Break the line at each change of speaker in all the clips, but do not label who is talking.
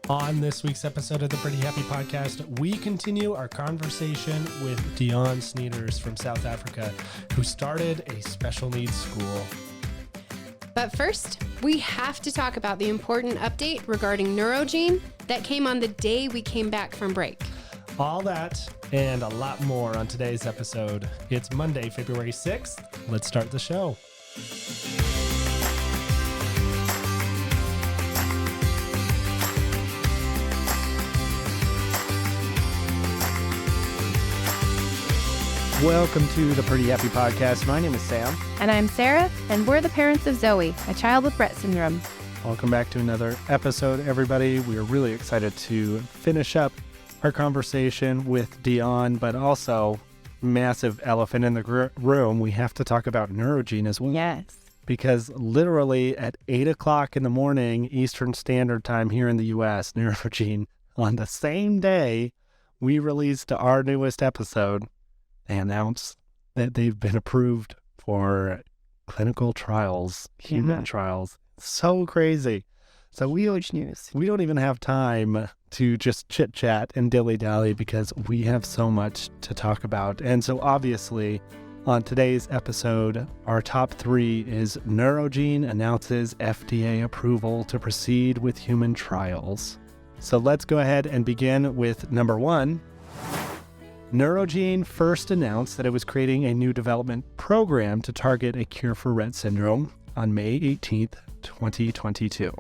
On this week's episode of the Pretty Happy Podcast, we continue our conversation with Dionne Snyders from South Africa, who started a special needs school.
But first, we have to talk about the important update regarding Neurogene that came on the day we came back from break.
All that and a lot more on today's episode. It's Monday, February 6th. Let's start the show.
Welcome to the Pretty Happy Podcast. My name is Sam.
And I'm Sarah, and we're the parents of Zoe, a child with Rett syndrome.
Welcome back to another episode, everybody. We are really excited to finish up our conversation with Dionne, but also massive elephant in the room. We have to talk about Neurogene as well.
Yes.
Because literally at 8 o'clock in the morning, Eastern Standard Time here in the U.S., Neurogene, on the same day we released our newest episode, they announced that they've been approved for clinical trials, human trials. So crazy. So
Huge news.
we don't even have time to just chit-chat and dilly-dally because we have so much to talk about. And so obviously, on today's episode, our top 3 is Neurogene announces FDA approval to proceed with human trials. So let's go ahead and begin with number 1. Neurogene first announced that it was creating a new development program to target a cure for Rett syndrome on May 18th, 2022.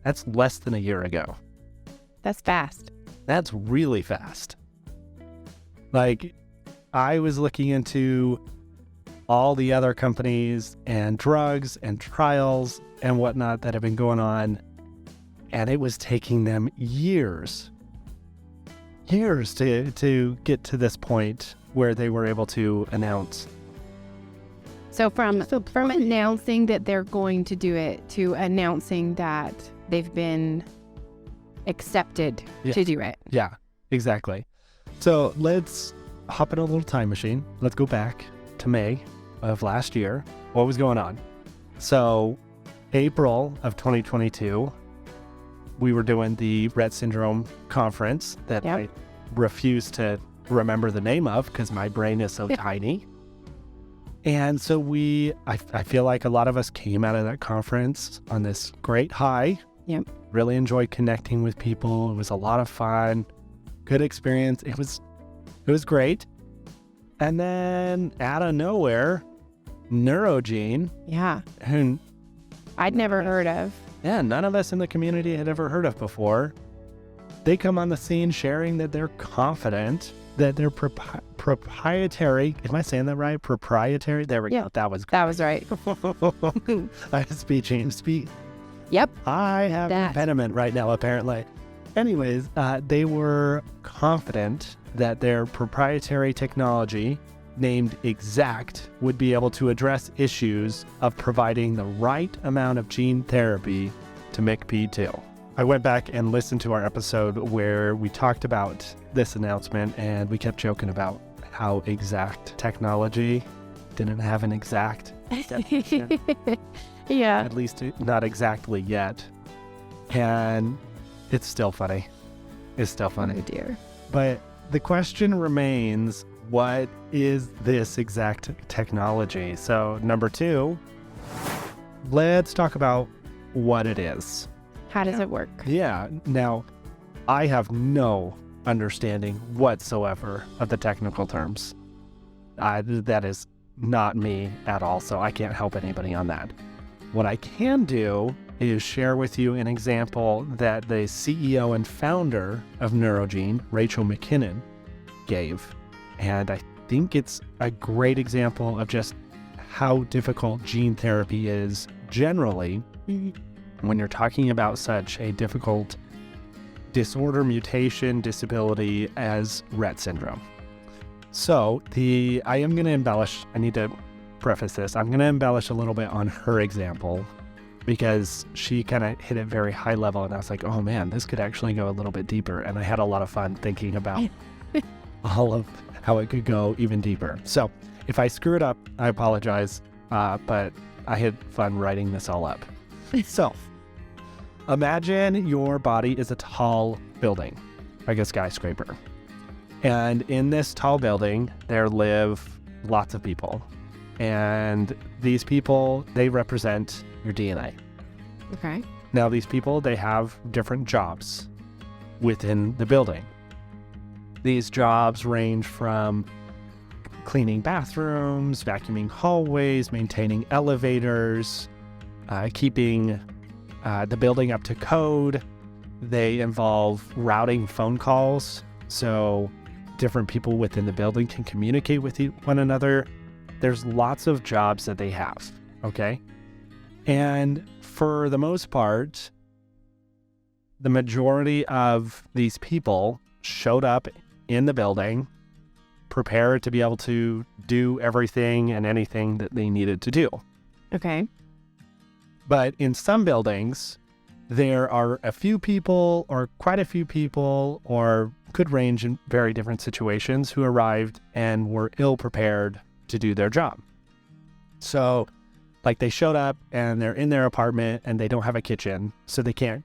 That's less than a year ago.
That's fast.
That's really fast. Like, I was looking into all the other companies and drugs and trials and whatnot that have been going on, and it was taking them years to get to this point where they were able to announce.
So from announcing that they're going to do it to announcing that they've been accepted to do it.
Yeah, exactly. So let's hop in a little time machine. Let's go back to May of last year. What was going on? So April of 2022, we were doing the Rett syndrome conference that I refuse to remember the name of because my brain is so tiny. And so I feel like a lot of us came out of that conference on this great high.
Yep.
Really enjoyed connecting with people. It was a lot of fun. Good experience. It was great. And then out of nowhere, Neurogene.
Yeah.
Who
I'd never heard of.
Yeah, none of us in the community had ever heard of before. They come on the scene sharing that they're confident that their proprietary, am I saying that right? Proprietary? There we go. That was
right.
I have speech.
Yep.
I have an impediment right now, apparently. Anyways, they were confident that their proprietary technology, named Exact, would be able to address issues of providing the right amount of gene therapy to MICP2. I went back and listened to our episode where we talked about this announcement, and we kept joking about how Exact technology didn't have an exact definition.
Yeah.
At least not exactly yet. And it's still funny. It's still funny.
Oh dear.
But the question remains, what is this exact technology? So number 2, let's talk about what it is.
How does it work?
Yeah. Now, I have no understanding whatsoever of the technical terms. That is not me at all, so I can't help anybody on that. What I can do is share with you an example that the CEO and founder of Neurogene, Rachel McKinnon, gave. And I think it's a great example of just how difficult gene therapy is generally when you're talking about such a difficult disorder, mutation, disability as Rett syndrome. So I am going to embellish, I need to preface this, I'm going to embellish a little bit on her example because she kind of hit it very high level, and I was like, oh man, this could actually go a little bit deeper. And I had a lot of fun thinking about all of how it could go even deeper. So if I screw it up, I apologize, but I had fun writing this all up. So Imagine your body is a tall building, like a skyscraper. And in this tall building, there live lots of people. And these people, they represent your DNA.
Okay.
Now, these people, they have different jobs within the building. These jobs range from cleaning bathrooms, vacuuming hallways, maintaining elevators, keeping the building up to code. They involve routing phone calls so different people within the building can communicate with one another. There's lots of jobs that they have, okay? And for the most part, the majority of these people showed up in the building prepared to be able to do everything and anything that they needed to do.
Okay.
But in some buildings, there are a few people or quite a few people, or could range in very different situations, who arrived and were ill prepared to do their job. So like they showed up and they're in their apartment and they don't have a kitchen, so they can't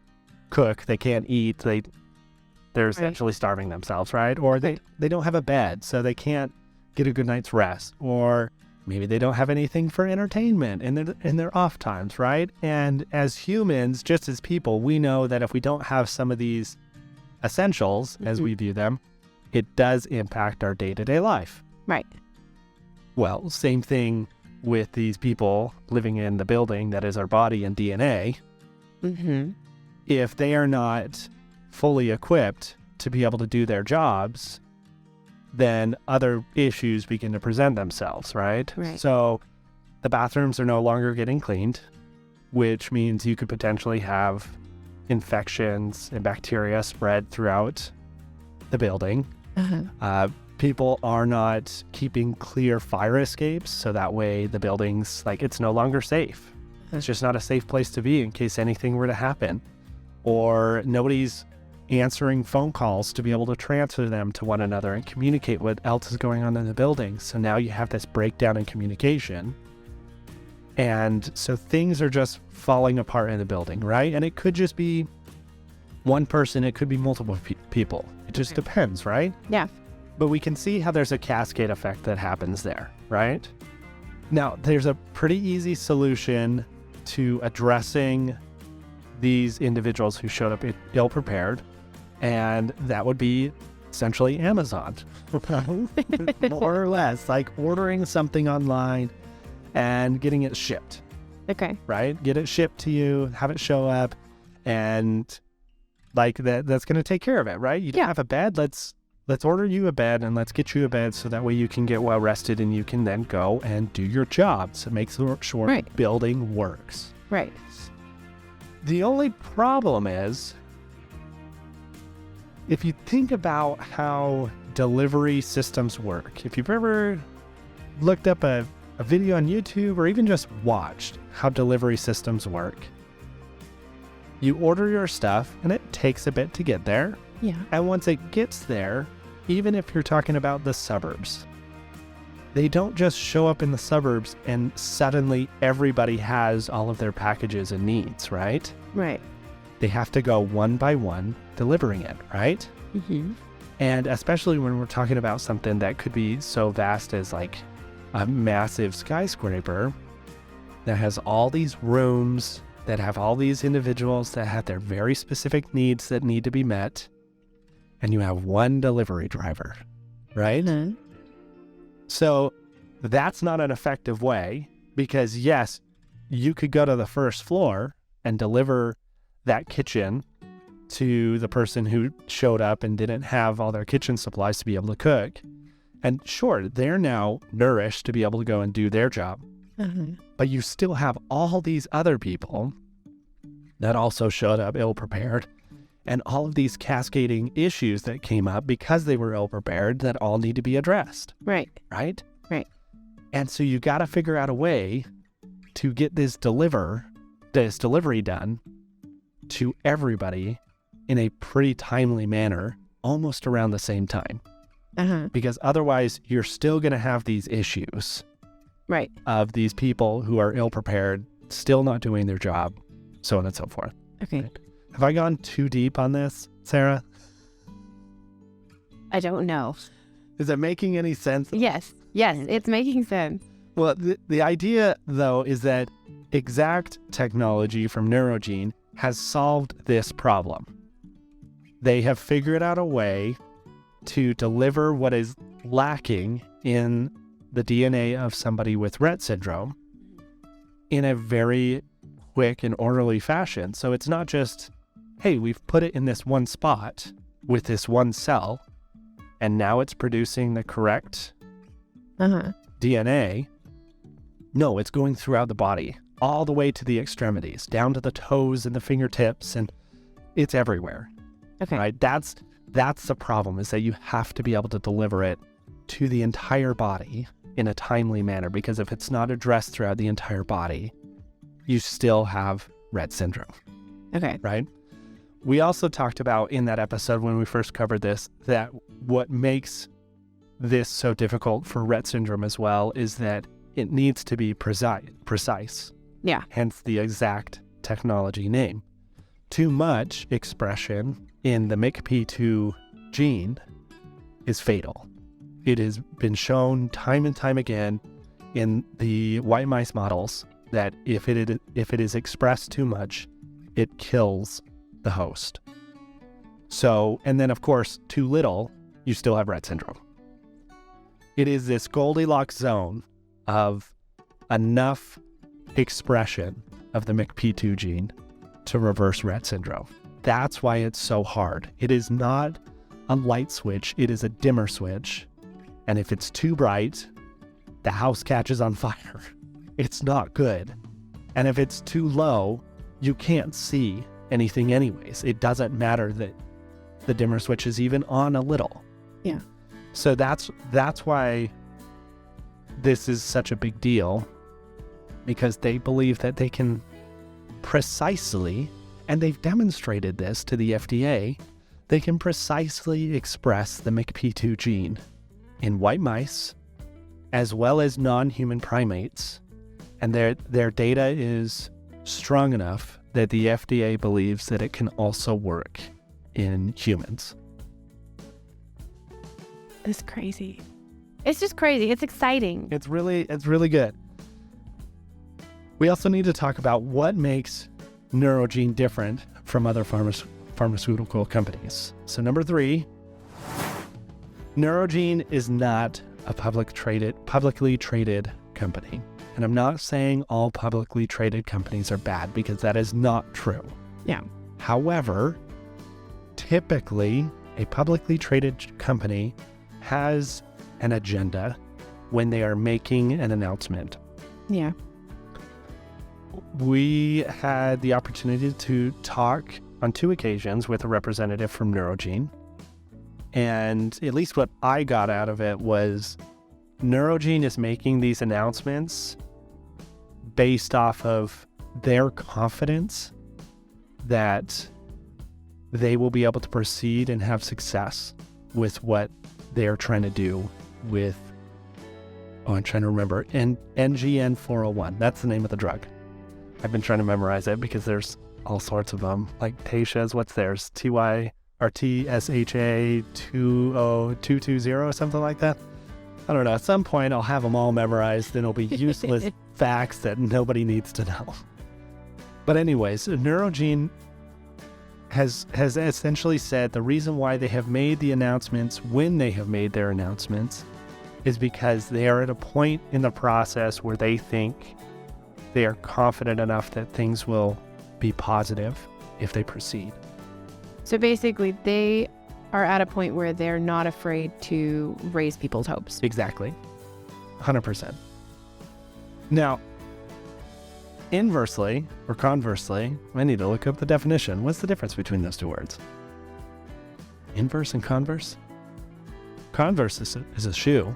cook, they can't eat, they're essentially starving themselves, right? Or they don't have a bed, so they can't get a good night's rest. Or maybe they don't have anything for entertainment in their off times, right? And as humans, just as people, we know that if we don't have some of these essentials, as we view them, it does impact our day-to-day life.
Right.
Well, same thing with these people living in the building that is our body and DNA.
Mm-hmm.
If they are not fully equipped to be able to do their jobs, then other issues begin to present themselves, right?
Right.
So the bathrooms are no longer getting cleaned, which means you could potentially have infections and bacteria spread throughout the building.
Uh-huh.
People are not keeping clear fire escapes, so that way the building's like, it's no longer safe. It's just not a safe place to be in case anything were to happen. Or nobody's answering phone calls to be able to transfer them to one another and communicate what else is going on in the building. So now you have this breakdown in communication. And so things are just falling apart in the building, right? And it could just be one person, it could be multiple people. It just depends, right?
Yeah.
But we can see how there's a cascade effect that happens there, right? Now, there's a pretty easy solution to addressing these individuals who showed up ill-prepared, and that would be essentially Amazon. More or less, like ordering something online and getting it shipped,
Okay.
right? Get it shipped to you, have it show up, and like that's going to take care of it, right? You don't have a bed, let's order you a bed and let's get you a bed so that way you can get well rested and you can then go and do your job. So make sure building works.
Right.
The only problem is, if you think about how delivery systems work, if you've ever looked up a video on YouTube or even just watched how delivery systems work, you order your stuff and it takes a bit to get there.
Yeah.
And once it gets there, even if you're talking about the suburbs, they don't just show up in the suburbs and suddenly everybody has all of their packages and needs, right?
Right.
They have to go one by one delivering it, right?
Mm-hmm.
And especially when we're talking about something that could be so vast as like a massive skyscraper that has all these rooms, that have all these individuals that have their very specific needs that need to be met, and you have one delivery driver, right?
Mm-hmm.
So that's not an effective way, because yes, you could go to the first floor and deliver that kitchen to the person who showed up and didn't have all their kitchen supplies to be able to cook. And sure, they're now nourished to be able to go and do their job.
Uh-huh.
But you still have all these other people that also showed up ill-prepared, and all of these cascading issues that came up because they were ill-prepared that all need to be addressed.
Right.
Right?
Right.
And so you got to figure out a way to get this delivery done to everybody in a pretty timely manner, almost around the same time.
Uh-huh.
Because otherwise, you're still going to have these issues
Right.
of these people who are ill-prepared, still not doing their job, so on and so forth.
Okay.
Have I gone too deep on this, Sarah?
I don't know.
Is it making any sense?
Yes, it's making sense.
Well, the idea, though, is that exact technology from Neurogene has solved this problem. They have figured out a way to deliver what is lacking in the DNA of somebody with Rett syndrome in a very quick and orderly fashion. So it's not just, hey, we've put it in this one spot with this one cell, and now it's producing the correct DNA. No, it's going throughout the body, all the way to the extremities, down to the toes and the fingertips, and it's everywhere.
Okay.
Right? That's the problem, is that you have to be able to deliver it to the entire body in a timely manner, because if it's not addressed throughout the entire body, you still have Rett syndrome.
Okay.
Right? We also talked about in that episode when we first covered this, that what makes this so difficult for Rett syndrome as well is that it needs to be precise.
Yeah.
Hence the exact technology name. Too much expression in the MICP2 gene is fatal. It has been shown time and time again in the white mice models that if it is expressed too much, it kills the host. So, and then of course, too little, you still have Rett syndrome. It is this Goldilocks zone of enough expression of the MICP2 gene to reverse Rett syndrome. That's why it's so hard. It is not a light switch, it is a dimmer switch. And if it's too bright, the house catches on fire. It's not good. And if it's too low, you can't see anything anyways. It doesn't matter that the dimmer switch is even on a little.
Yeah.
So that's why this is such a big deal, because they believe that they can precisely, and they've demonstrated this to the FDA, they can precisely express the MICP2 gene in white mice as well as non-human primates. And their data is strong enough that the FDA believes that it can also work in humans.
It's crazy. It's just crazy. It's exciting.
It's really good. We also need to talk about what makes Neurogene different from other pharmaceutical companies. So number 3, Neurogene is not a publicly traded company. And I'm not saying all publicly traded companies are bad, because that is not true.
Yeah.
However, typically a publicly traded company has an agenda when they are making an announcement.
Yeah.
We had the opportunity to talk on 2 occasions with a representative from Neurogene. And at least what I got out of it was Neurogene is making these announcements based off of their confidence that they will be able to proceed and have success with what they're trying to do with, I'm trying to remember, NGN 401. That's the name of the drug. I've been trying to memorize it because there's all sorts of them, like Tasha's, what's theirs? TSHA 20220 or something like that. I don't know. At some point, I'll have them all memorized, and it'll be useless facts that nobody needs to know. But anyways, Neurogene has essentially said the reason why they have made the announcements when they have made their announcements is because they are at a point in the process where they think they are confident enough that things will be positive if they proceed.
So basically, they are at a point where they're not afraid to raise people's hopes.
Exactly. 100%. Now, inversely or conversely, I need to look up the definition. What's the difference between those 2 words? Inverse and converse? Converse is a shoe.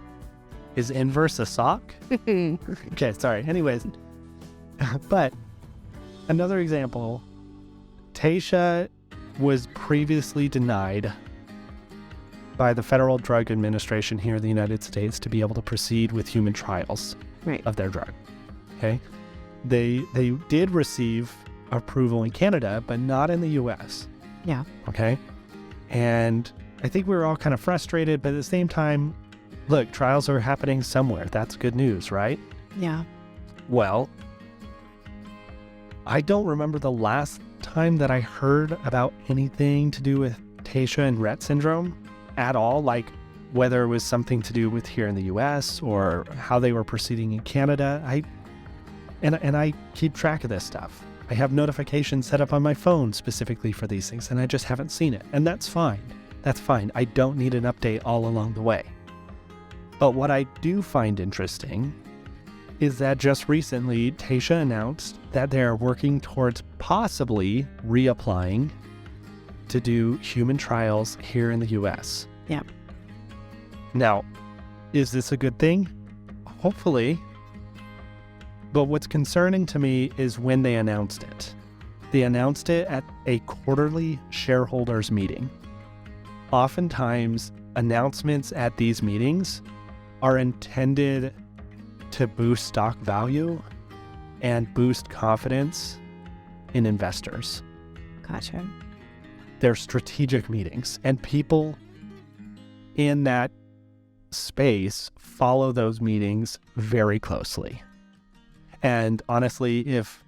Is inverse a sock? Okay, sorry. Anyways, but another example, Tasha was previously denied by the Federal Drug Administration here in the United States to be able to proceed with human trials
Right.
of their drug. Okay? They did receive approval in Canada, but not in the US.
Yeah.
Okay. And I think we were all kind of frustrated, but at the same time, look, trials are happening somewhere. That's good news, right?
Yeah.
Well, I don't remember the last time that I heard about anything to do with Taysha and Rett syndrome at all, like whether it was something to do with here in the US or how they were proceeding in Canada. I keep track of this stuff. I have notifications set up on my phone specifically for these things, and I just haven't seen it. And that's fine. That's fine. I don't need an update all along the way. But what I do find interesting is that just recently, Taysha announced that they're working towards possibly reapplying to do human trials here in the US.
Yeah.
Now, is this a good thing? Hopefully. But what's concerning to me is when they announced it. They announced it at a quarterly shareholders meeting. Oftentimes, announcements at these meetings are intended to boost stock value and boost confidence in investors.
Gotcha.
They're strategic meetings, and people in that space follow those meetings very closely. And honestly, if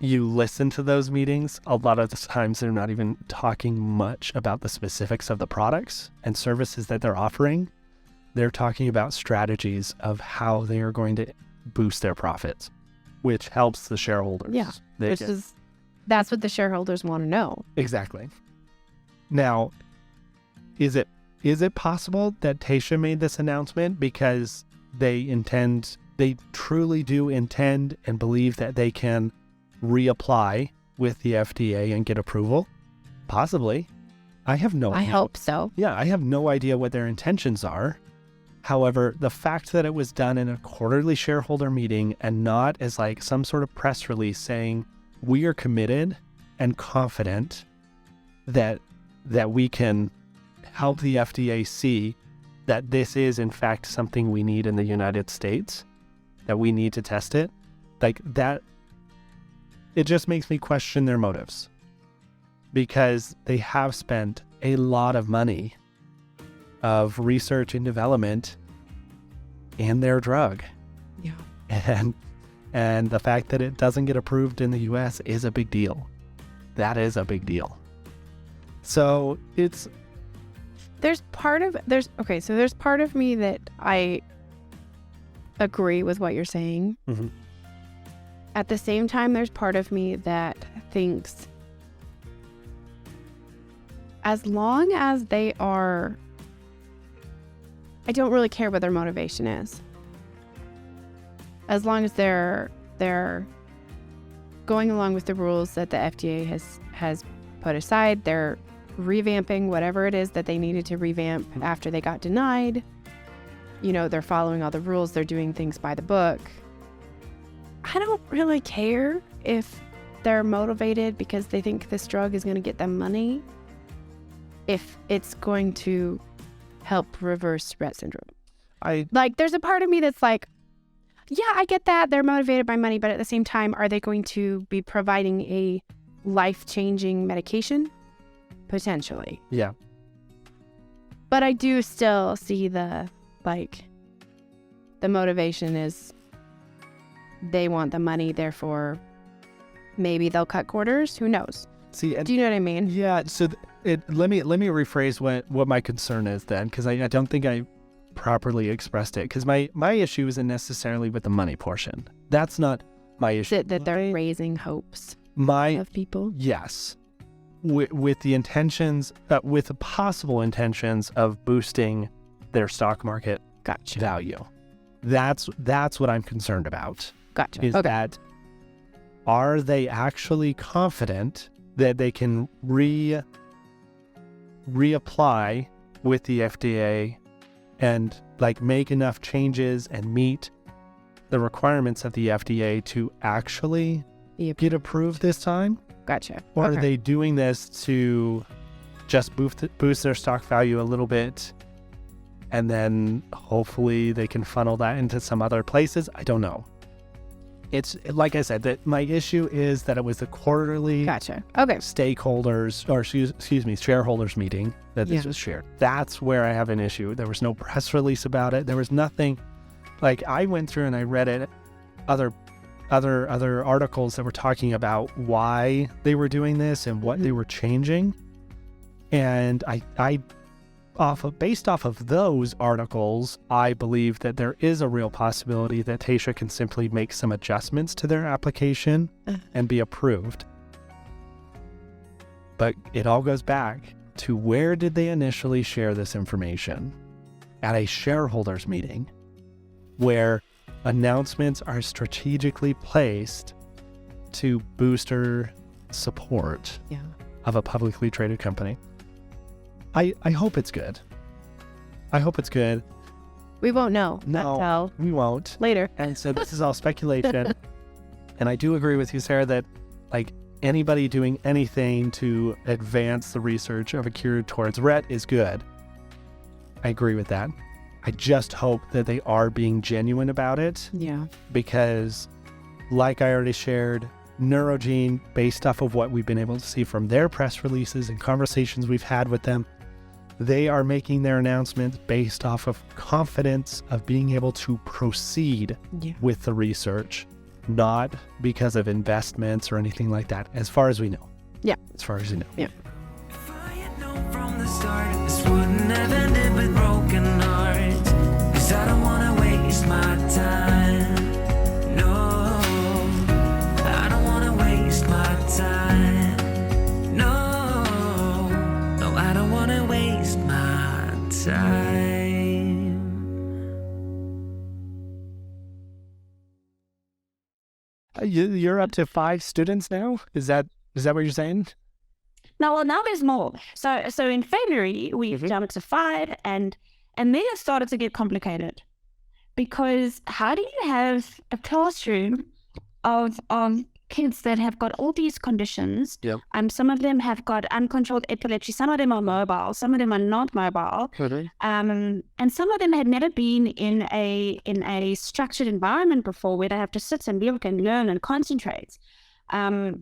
you listen to those meetings, a lot of the times they're not even talking much about the specifics of the products and services that they're offering. They're talking about strategies of how they are going to boost their profits, which helps the shareholders.
Yeah, that's what the shareholders want to know.
Exactly. Now, is it possible that Taysha made this announcement because they truly do intend and believe that they can reapply with the FDA and get approval? Possibly. I
hope so.
Yeah, I have no idea what their intentions are. However, the fact that it was done in a quarterly shareholder meeting and not as like some sort of press release saying we are committed and confident that we can help the FDA see that this is in fact something we need in the United States, that we need to test it, like that, it just makes me question their motives, because they have spent a lot of money of research and development in their drug.
Yeah.
And the fact that it doesn't get approved in the US is a big deal. That is a big deal. So
there's part of me that I agree with what you're saying.
Mm-hmm.
At the same time, there's part of me that thinks as long as they are, I don't really care what their motivation is. As long as they're going along with the rules that the FDA has put aside, they're revamping whatever it is that they needed to revamp after they got denied. You know, they're following all the rules, they're doing things by the book. I don't really care if they're motivated because they think this drug is going to get them money, if it's going to help reverse Rett syndrome. There's a part of me that's like, yeah, I get that they're motivated by money, but at the same time, are they going to be providing a life-changing medication? Potentially.
Yeah.
But I do still see the motivation is they want the money, therefore maybe they'll cut quarters. Who knows?
See,
do you know what I mean?
Yeah. So let me rephrase what my concern is then, because I don't think I properly expressed it. Because my issue isn't necessarily with the money portion. That's not my issue.
That they're raising hopes of people.
Yes. With the intentions, with the possible intentions of boosting their stock market value. That's what I'm concerned about.
Gotcha.
Is that, are they actually confident that they can reapply with the FDA and make enough changes and meet the requirements of the FDA to actually get approved this time?
Gotcha.
Or are they doing this to just boost their stock value a little bit, and then hopefully they can funnel that into some other places? I don't know. It's like I said, that my issue is that it was the quarterly
Gotcha. Okay.
stakeholders, or excuse me, shareholders meeting that
Yeah.
this was shared. That's where I have an issue. There was no press release about it. There was nothing. Like, I went through and I read it, other articles that were talking about why they were doing this and what they were changing. And based off of those articles, I believe that there is a real possibility that Tasha can simply make some adjustments to their application and be approved. But it all goes back to, where did they initially share this information? At a shareholders meeting, where announcements are strategically placed to booster support
Yeah.
of a publicly traded company. I hope it's good. I hope it's good.
We won't know
No,
until
we won't.
later.
And so this is all speculation. And I do agree with you, Sarah, that like anybody doing anything to advance the research of a cure towards Rett is good. I agree with that. I just hope that they are being genuine about it,
Yeah.
because like I already shared, Neurogene, based off of what we've been able to see from their press releases and conversations we've had with them, they are making their announcements based off of confidence of being able to proceed
Yeah.
with the research, not because of investments or anything like that, as far as we know.
Yeah.
As far as we know.
Yeah.
If I had known from the start, this wouldn't have ended with broken hearts. 'Cause I don't wanna waste my time. No, I don't wanna waste my time. No, I don't wanna waste my time.
You're up to 5 students now? Is that what you're saying?
No, well, now there's more. So in February we've jumped to 5, and then it started to get complicated, because how do you have a classroom of kids that have got all these conditions?
Yep.
Some of them have got uncontrolled epilepsy. Some of them are mobile. Some of them are not mobile. And some of them had never been in a structured environment before, where they have to sit and look and learn and concentrate. So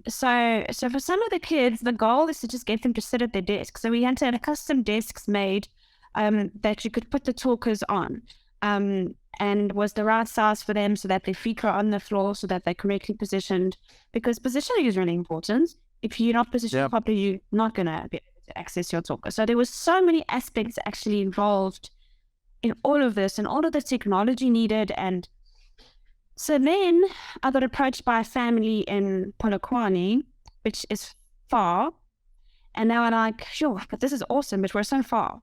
for some of the kids, the goal is to just get them to sit at their desk. So we had to have custom desks made that you could put the talkers on, and was the right size for them, so that their feet were on the floor, so that they're correctly positioned, because positioning is really important. If you're not positioned properly, you're not going to be able to access your talker. So there was so many aspects actually involved in all of this, and all of the technology needed. And so then I got approached by a family in Polokwane, which is far. And now I'm like, sure, but this is awesome, but we're so far.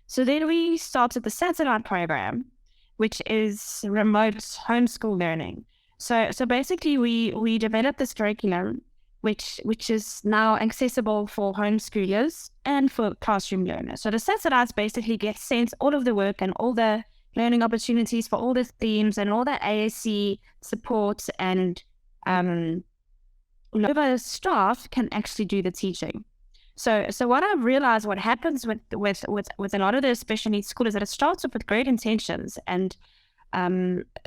So then we started the satellite program, which is remote homeschool learning. So basically we developed this curriculum, which is now accessible for homeschoolers and for classroom learners. So the satellites basically get sent all of the work and all the learning opportunities for all the themes and all the ASC support, and the staff can actually do the teaching. So what I've realized, what happens with a lot of the special needs school, is that it starts off with great intentions, and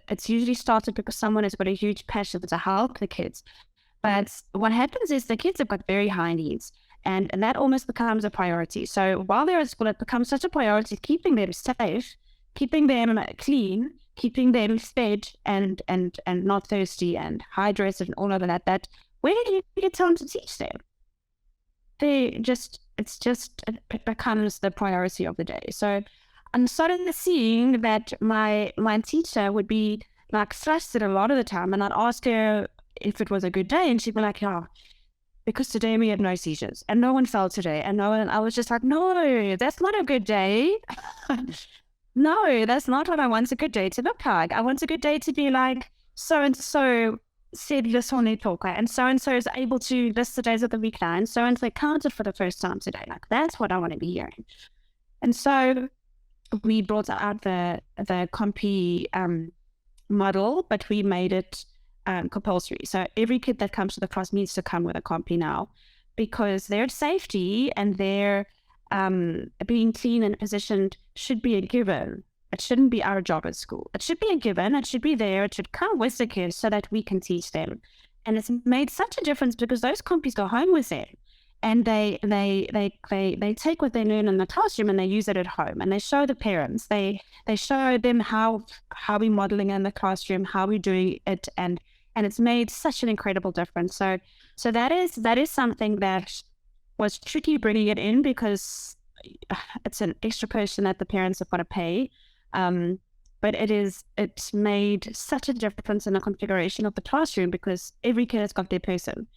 it's usually started because someone has got a huge passion to help the kids. But what happens is the kids have got very high needs, and that almost becomes a priority. So while they're at school, it becomes such a priority, keeping them safe, keeping them clean, keeping them fed and not thirsty and hydrated and all of that where do you get time to teach them? It becomes the priority of the day. So I'm suddenly seeing that my teacher would be like flustered a lot of the time, and I'd ask her if it was a good day, and she'd be like, yeah, because today we had no seizures and no one fell today, and I was just like, no, that's not a good day. No, that's not what I want a good day to look like. I want a good day to be like, so and so said this on their talker, and so is able to list the days of the week now, and so counted for the first time today. Like, that's what I want to be hearing. And so we brought out the Compy model, but we made it compulsory. So every kid that comes to the class needs to come with a Compy now, because their safety and their being clean and positioned should be a given It shouldn't be our job at school. It should be a given. It should be there. It should come with the kids so that we can teach them. And it's made such a difference because those compies go home with them, and they take what they learn in the classroom and they use it at home, and they show the parents. They show them how we're modeling in the classroom, how we're doing it, and it's made such an incredible difference. So that is something that was tricky bringing it in because it's an extra person that the parents have got to pay. But it's made such a difference in the configuration of the classroom because every kid has got their person.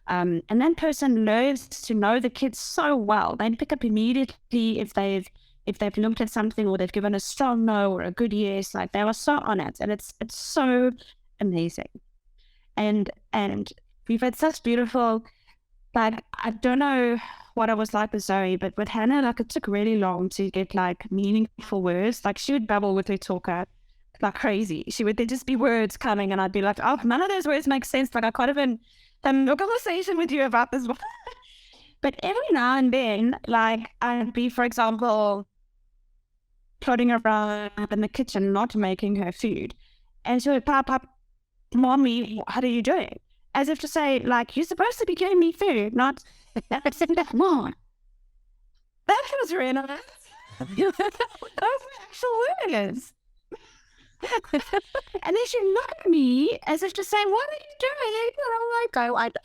And that person learns to know the kids so well. They pick up immediately if they've looked at something or they've given a strong no or a good yes. Like, they are so on it, and it's so amazing. And we've had such beautiful, like, I don't know what I was like with Zoe, but with Hannah, like, it took really long to get like meaningful words. Like, she would babble with her talker like crazy. There'd just be words coming, and I'd be like, oh, none of those words make sense. Like, I can't even have a conversation with you about this one. But every now and then, like, I'd be, for example, plodding around in the kitchen, not making her food, and she would pop up, Mommy, what are you doing? As if to say, like, you're supposed to be giving me food, not more. That was really nice. Those were actual words. And then she'd look at me as if to say, what are you doing? And I'm like,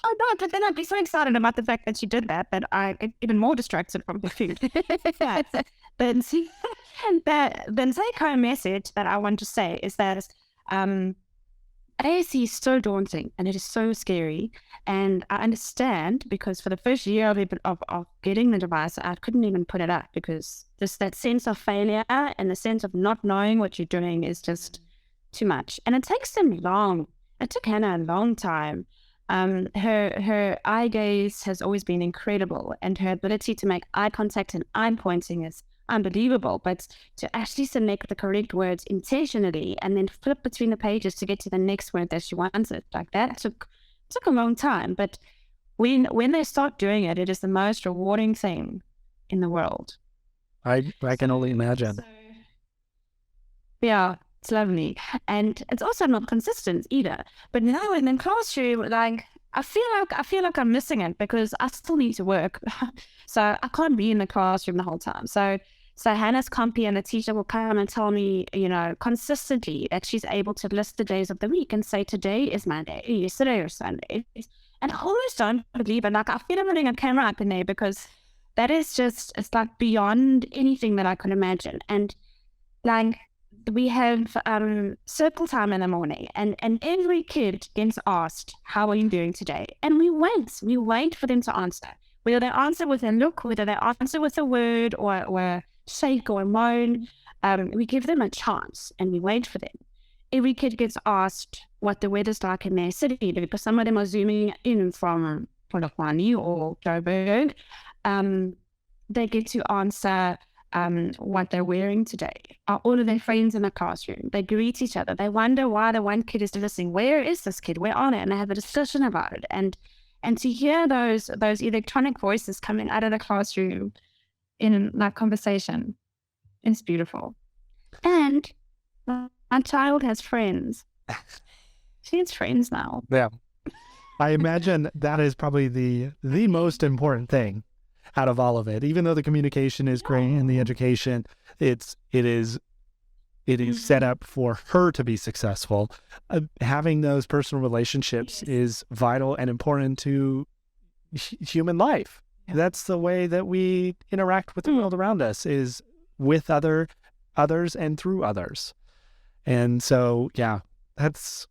I'm not. But then I'd be so excited about the fact that she did that I get even more distracted from the food. Then the take-home message that I want to say is that AAC is so daunting and it is so scary, and I understand because for the first year of getting the device, I couldn't even put it up because just that sense of failure and the sense of not knowing what you're doing is just too much, and it takes them long. It took Hannah a long time. Her eye gaze has always been incredible, and her ability to make eye contact and eye pointing is unbelievable, but to actually select the correct words intentionally and then flip between the pages to get to the next word that she wants it, like that took a long time. But when they start doing it, it is the most rewarding thing in the world.
I can only imagine.
Yeah, it's lovely, and it's also not consistent either. But now in the classroom, like, I feel like I'm missing it because I still need to work, so I can't be in the classroom the whole time. So Hannah's compy and the teacher will come and tell me, consistently that she's able to list the days of the week and say today is Monday, yesterday or Sunday, and I always don't believe it. Like, I feel I'm putting a camera up in there because that is just, it's like beyond anything that I could imagine. And like, we have circle time in the morning, and every kid gets asked, how are you doing today? And we wait for them to answer. Whether they answer with a look, whether they answer with a word or shake or moan, we give them a chance and we wait for them. Every kid gets asked what the weather's like in their city because some of them are zooming in from Polokwane or Joburg. They get to answer what they're wearing today. Are all of their friends in the classroom? They greet each other. They wonder why the one kid is listening. Where is this kid? Where are they? And they have a discussion about it. And to hear those electronic voices coming out of the classroom in that conversation, it's beautiful. And my child has friends. She has friends now.
Yeah. I imagine that is probably the most important thing out of all of it. Even though the communication is great and the education, it is set up for her to be successful. Having those personal relationships is vital and important to human life. Yeah. That's the way that we interact with the world around us, is with others and through others. And so, that's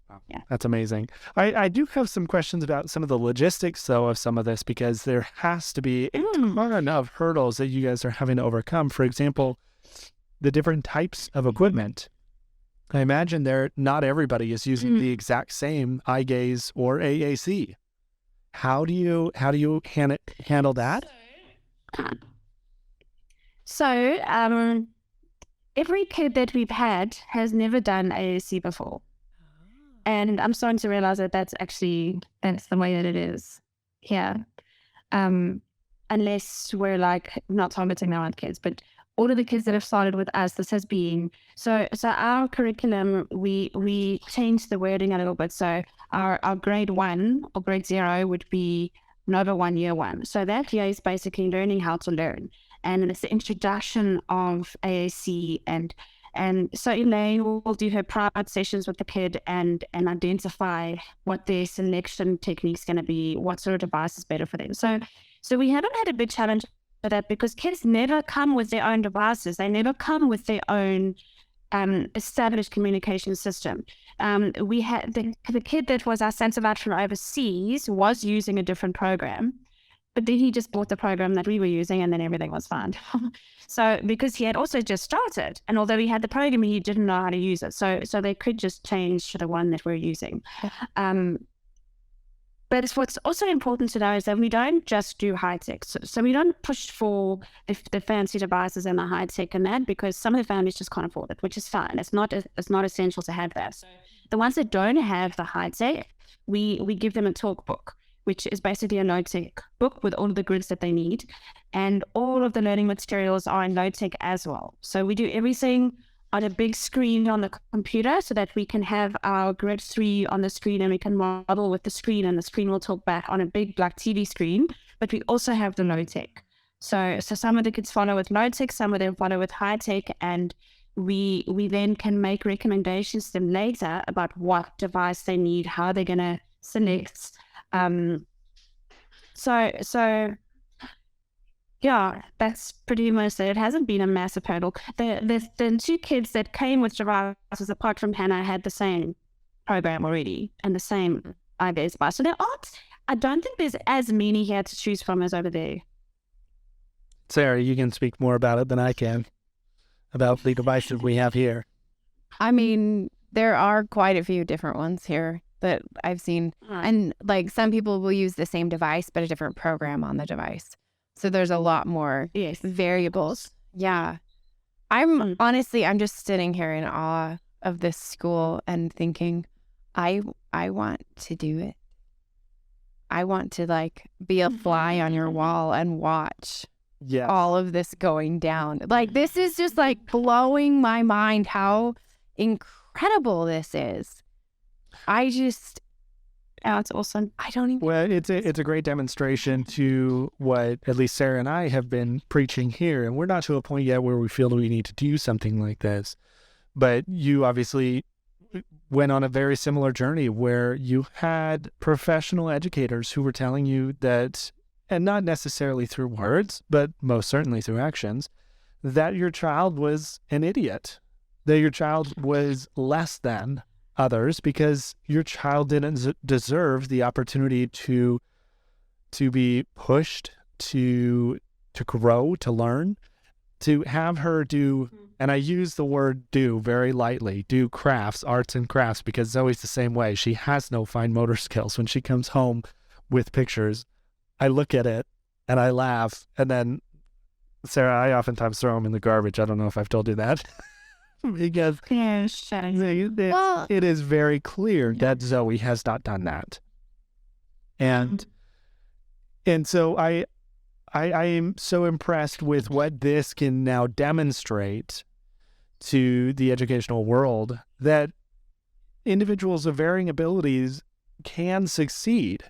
amazing. I do have some questions about some of the logistics, though, of some of this, because there has to be a ton of hurdles that you guys are having to overcome. For example, the different types of equipment. I imagine not everybody is using the exact same eye gaze or AAC. How do you handle that?
So, every kid that we've had has never done AAC before. And I'm starting to realize that that's the way that it is here. Unless we're like not targeting our own kids, but all of the kids that have started with us, this has been, so our curriculum, we changed the wording a little bit. So our grade 1 or grade 0 would be Nova 1 year 1. So that year is basically learning how to learn. And it's the introduction of AAC, and so Elaine will do her private sessions with the kid and identify what their selection technique is going to be, what sort of device is better for them. So we haven't had a big challenge with that, because kids never come with their own devices. They never come with their own established communication system. We had the kid that was our sent out from overseas was using a different program, but then he just bought the program that we were using, and then everything was fine. So because he had also just started, and although he had the program, he didn't know how to use it. So they could just change to the one that we're using. But what's also important to know is that we don't just do high tech. So we don't push for the fancy devices and the high tech and that, because some of the families just can't afford it, which is fine. It's not essential to have that. So the ones that don't have the high tech, we give them a talk book, which is basically a no-tech book with all of the grids that they need. And all of the learning materials are in no-tech as well. So we do everything on a big screen on the computer, so that we can have our grid 3 on the screen, and we can model with the screen, and the screen will talk back on a big black TV screen. But we also have the low-tech. So some of the kids follow with low-tech, some of them follow with high-tech, and we then can make recommendations to them later about what device they need, how they're going to select. So yeah, that's pretty much it. It hasn't been a massive hurdle. The 2 kids that came with devices, apart from Hannah, had the same program already and the same IBS device. So I don't think there's as many here to choose from as over there.
Sarah, you can speak more about it than I can, about the devices we have here.
I mean, there are quite a few different ones here that I've seen. And like some people will use the same device, but a different program on the device. So there's a lot more variables. Yeah. I'm just sitting here in awe of this school and thinking, I want to do it. I want to like be a fly on your wall and watch all of this going down. Like, this is just like blowing my mind how incredible this is. It's awesome. I don't even.
Well, it's a great demonstration to what at least Sarah and I have been preaching here, and we're not to a point yet where we feel we need to do something like this. But you obviously went on a very similar journey where you had professional educators who were telling you that, and not necessarily through words, but most certainly through actions, that your child was an idiot, that your child was less than others because your child didn't deserve the opportunity to be pushed, to grow, to learn, to have her do, and I use the word do very lightly, do crafts, arts and crafts, because Zoe's the same way. She has no fine motor skills. When she comes home with pictures, I look at it and I laugh, and then Sarah, I oftentimes throw them in the garbage. I don't know if I've told you that. Because it is very clear that Zoe has not done that. And so I am so impressed with what this can now demonstrate to the educational world, that individuals of varying abilities can succeed,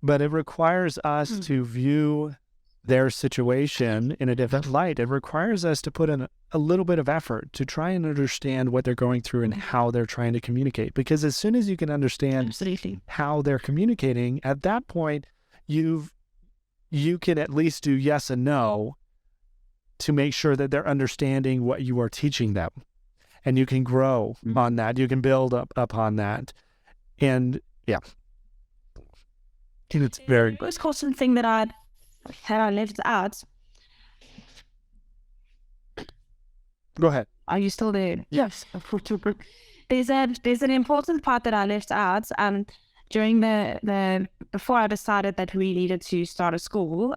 but it requires us to view their situation in a different light. It requires us to put in a little bit of effort to try and understand what they're going through and how they're trying to communicate. Because as soon as you can understand how they're communicating, at that point, you can at least do yes and no to make sure that they're understanding what you are teaching them. And you can grow on that. You can build upon that. And yeah, it's very...
It's called something that I left out.
Go ahead.
Are you still there? Yes. There's an important part that I left out. During before I decided that we needed to start a school,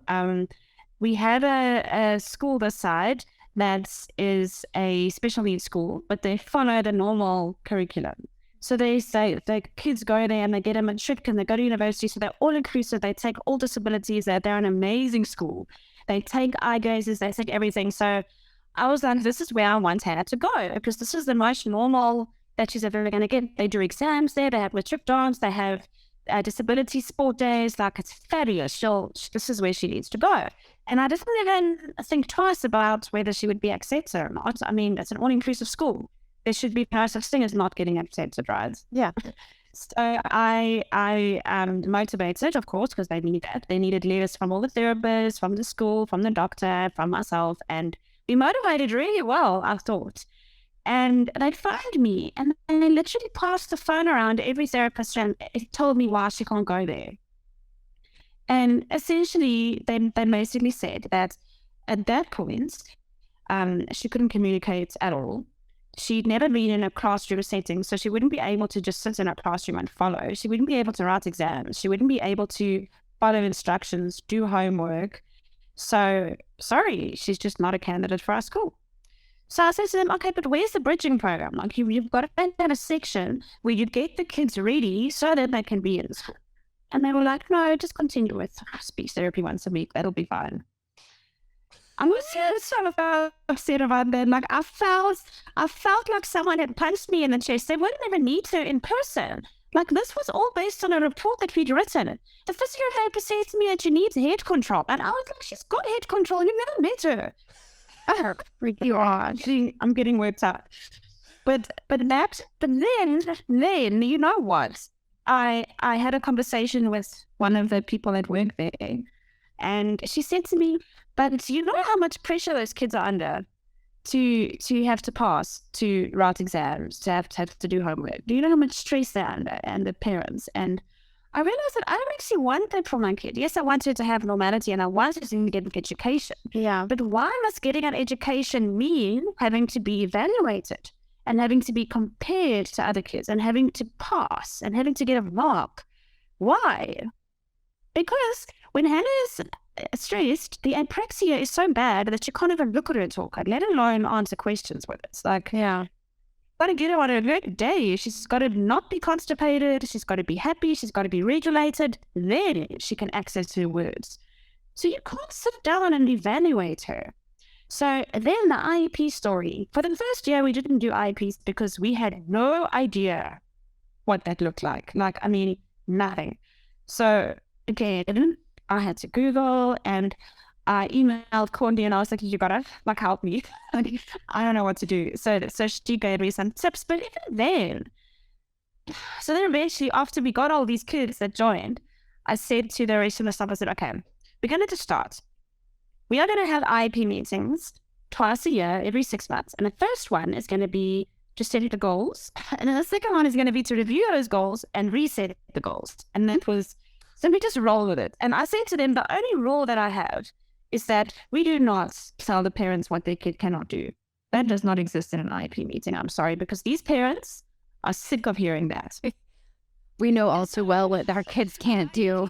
we had a school this side that is a special needs school, but they follow the normal curriculum. So they say the kids go there and they get a matric and they go to university, so they're all inclusive. They take all disabilities. They're an amazing school. They take eye gazes. They take everything. So I was like, this is where I want Hannah to go, because this is the most normal that she's ever going to get. They do exams there, they have matric dance, they have disability sport days. Like, it's fabulous. This is where she needs to go. And I didn't even think twice about whether she would be accepted or not. I mean, it's an all-inclusive school. There should be no such thing as not getting accepted, right?
Yeah.
So I motivated, of course, because they need that. They needed letters from all the therapists, from the school, from the doctor, from myself, and we motivated really well, I thought. And they phoned me, and they literally passed the phone around to every therapist and it told me why she can't go there. And essentially, they basically said that at that point, she couldn't communicate at all. She'd never been in a classroom setting, so she wouldn't be able to just sit in a classroom and follow. She wouldn't be able to write exams. She wouldn't be able to follow instructions, do homework. So, sorry, she's just not a candidate for our school. So I said to them, okay, but where's the bridging program? Like, you've got to have a section where you get the kids ready so that they can be in school. And they were like, no, just continue with speech therapy once a week. That'll be fine. I was so upset about that. Like, I felt like someone had punched me in the chest. They wouldn't even need to in person. Like, this was all based on a report that we'd written. The physiotherapist said to me that she needs head control. And I was like, she's got head control. You never met her. Oh, you are. I'm getting worked up. But then, you know what? I had a conversation with one of the people at work there. And she said to me, but you know how much pressure those kids are under to have to pass, to write exams, to have to do homework. Do you know how much stress they're under, and the parents? And I realized that I don't actually want that for my kid. Yes, I wanted to have normality and I wanted to get an education.
Yeah.
But why must getting an education mean having to be evaluated and having to be compared to other kids and having to pass and having to get a mark? Why? Because when Hannah is stressed, the apraxia is so bad that you can't even look at her talk, let alone answer questions with it. It's like,
Yeah.
got to get her on a good day. She's got to not be constipated. She's got to be happy. She's got to be regulated. Then she can access her words. So you can't sit down and evaluate her. So then the IEP story. For the first year, we didn't do IEPs because we had no idea what that looked like. Like, I mean, nothing. So again, I had to Google and I emailed Courtney and I was like, you gotta help me. I don't know what to do. So she gave me some tips, but even then, so then eventually after we got all these kids that joined, I said to the rest of the staff, I said, okay, we're going to start. We are going to have IEP meetings twice a year, every 6 months. And the first one is going to be to set the goals. And then the second one is going to be to review those goals and reset the goals. And that was, so we just roll with it. And I said to them, the only rule that I have is that we do not tell the parents what their kid cannot do. That does not exist in an IEP meeting. I'm sorry, because these parents are sick of hearing that.
We know all too well what our kids can't do.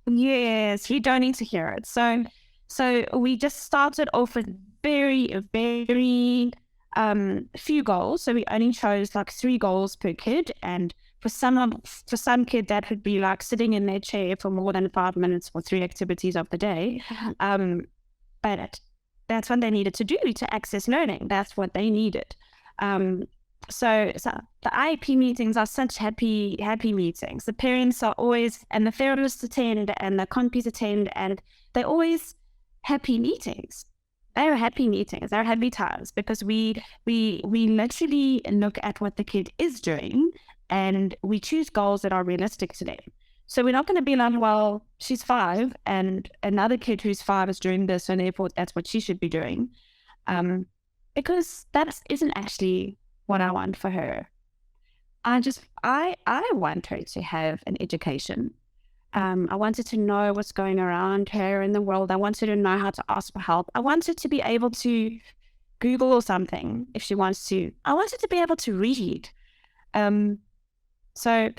Yes, you don't need to hear it. So we just started off with very few goals. So we only chose like 3 goals per kid, and for some kid that would be like sitting in their chair for more than 5 minutes for 3 activities of the day. But that's what they needed to do to access learning. That's what they needed. So the IEP meetings are such happy meetings. The parents are always, and the therapists attend, and the compies attend, and they're always happy meetings. They're happy meetings. They're happy times because we literally look at what the kid is doing, and we choose goals that are realistic to them. So we're not going to be like, well, she's 5, and another kid who's 5 is doing this, and therefore that's what she should be doing, because that isn't actually what I want for her. I want her to have an education. I wanted to know what's going around her in the world. I wanted to know how to ask for help. I wanted to be able to Google something if she wants to. I wanted to be able to read. So,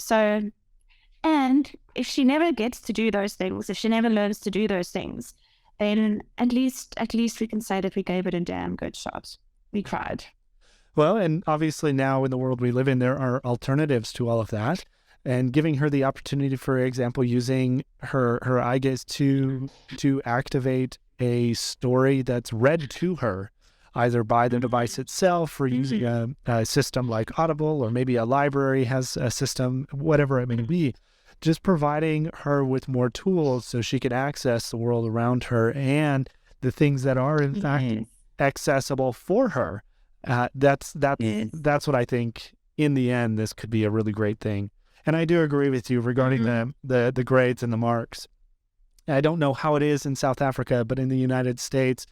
and if she never gets to do those things, if she never learns to do those things, then at least we can say that we gave it a damn good shot. We tried.
Well, and obviously now in the world we live in, there are alternatives to all of that. And giving her the opportunity, for example, using her eye gaze to activate a story that's read to her, either by the device itself or using a system like Audible, or maybe a library has a system, whatever it may be. Just providing her with more tools so she can access the world around her and the things that are in fact accessible for her. That's what I think. In the end, this could be a really great thing. And I do agree with you regarding the grades and the marks. I don't know how it is in South Africa, but in the United States,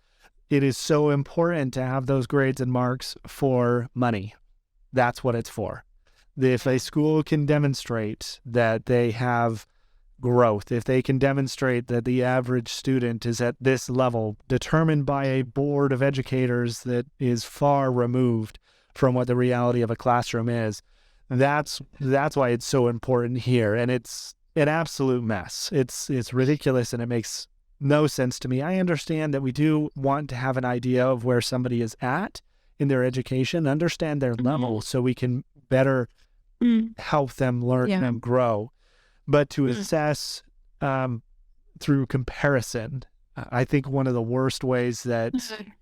it is so important to have those grades and marks for money. That's what it's for. If a school can demonstrate that they have growth, if they can demonstrate that the average student is at this level, determined by a board of educators that is far removed from what the reality of a classroom is, that's why it's so important here. And it's an absolute mess. It's ridiculous, and it makes no sense to me. I understand that we do want to have an idea of where somebody is at in their education, understand their level, so we can better help them learn and grow. But to assess through comparison, I think one of the worst ways that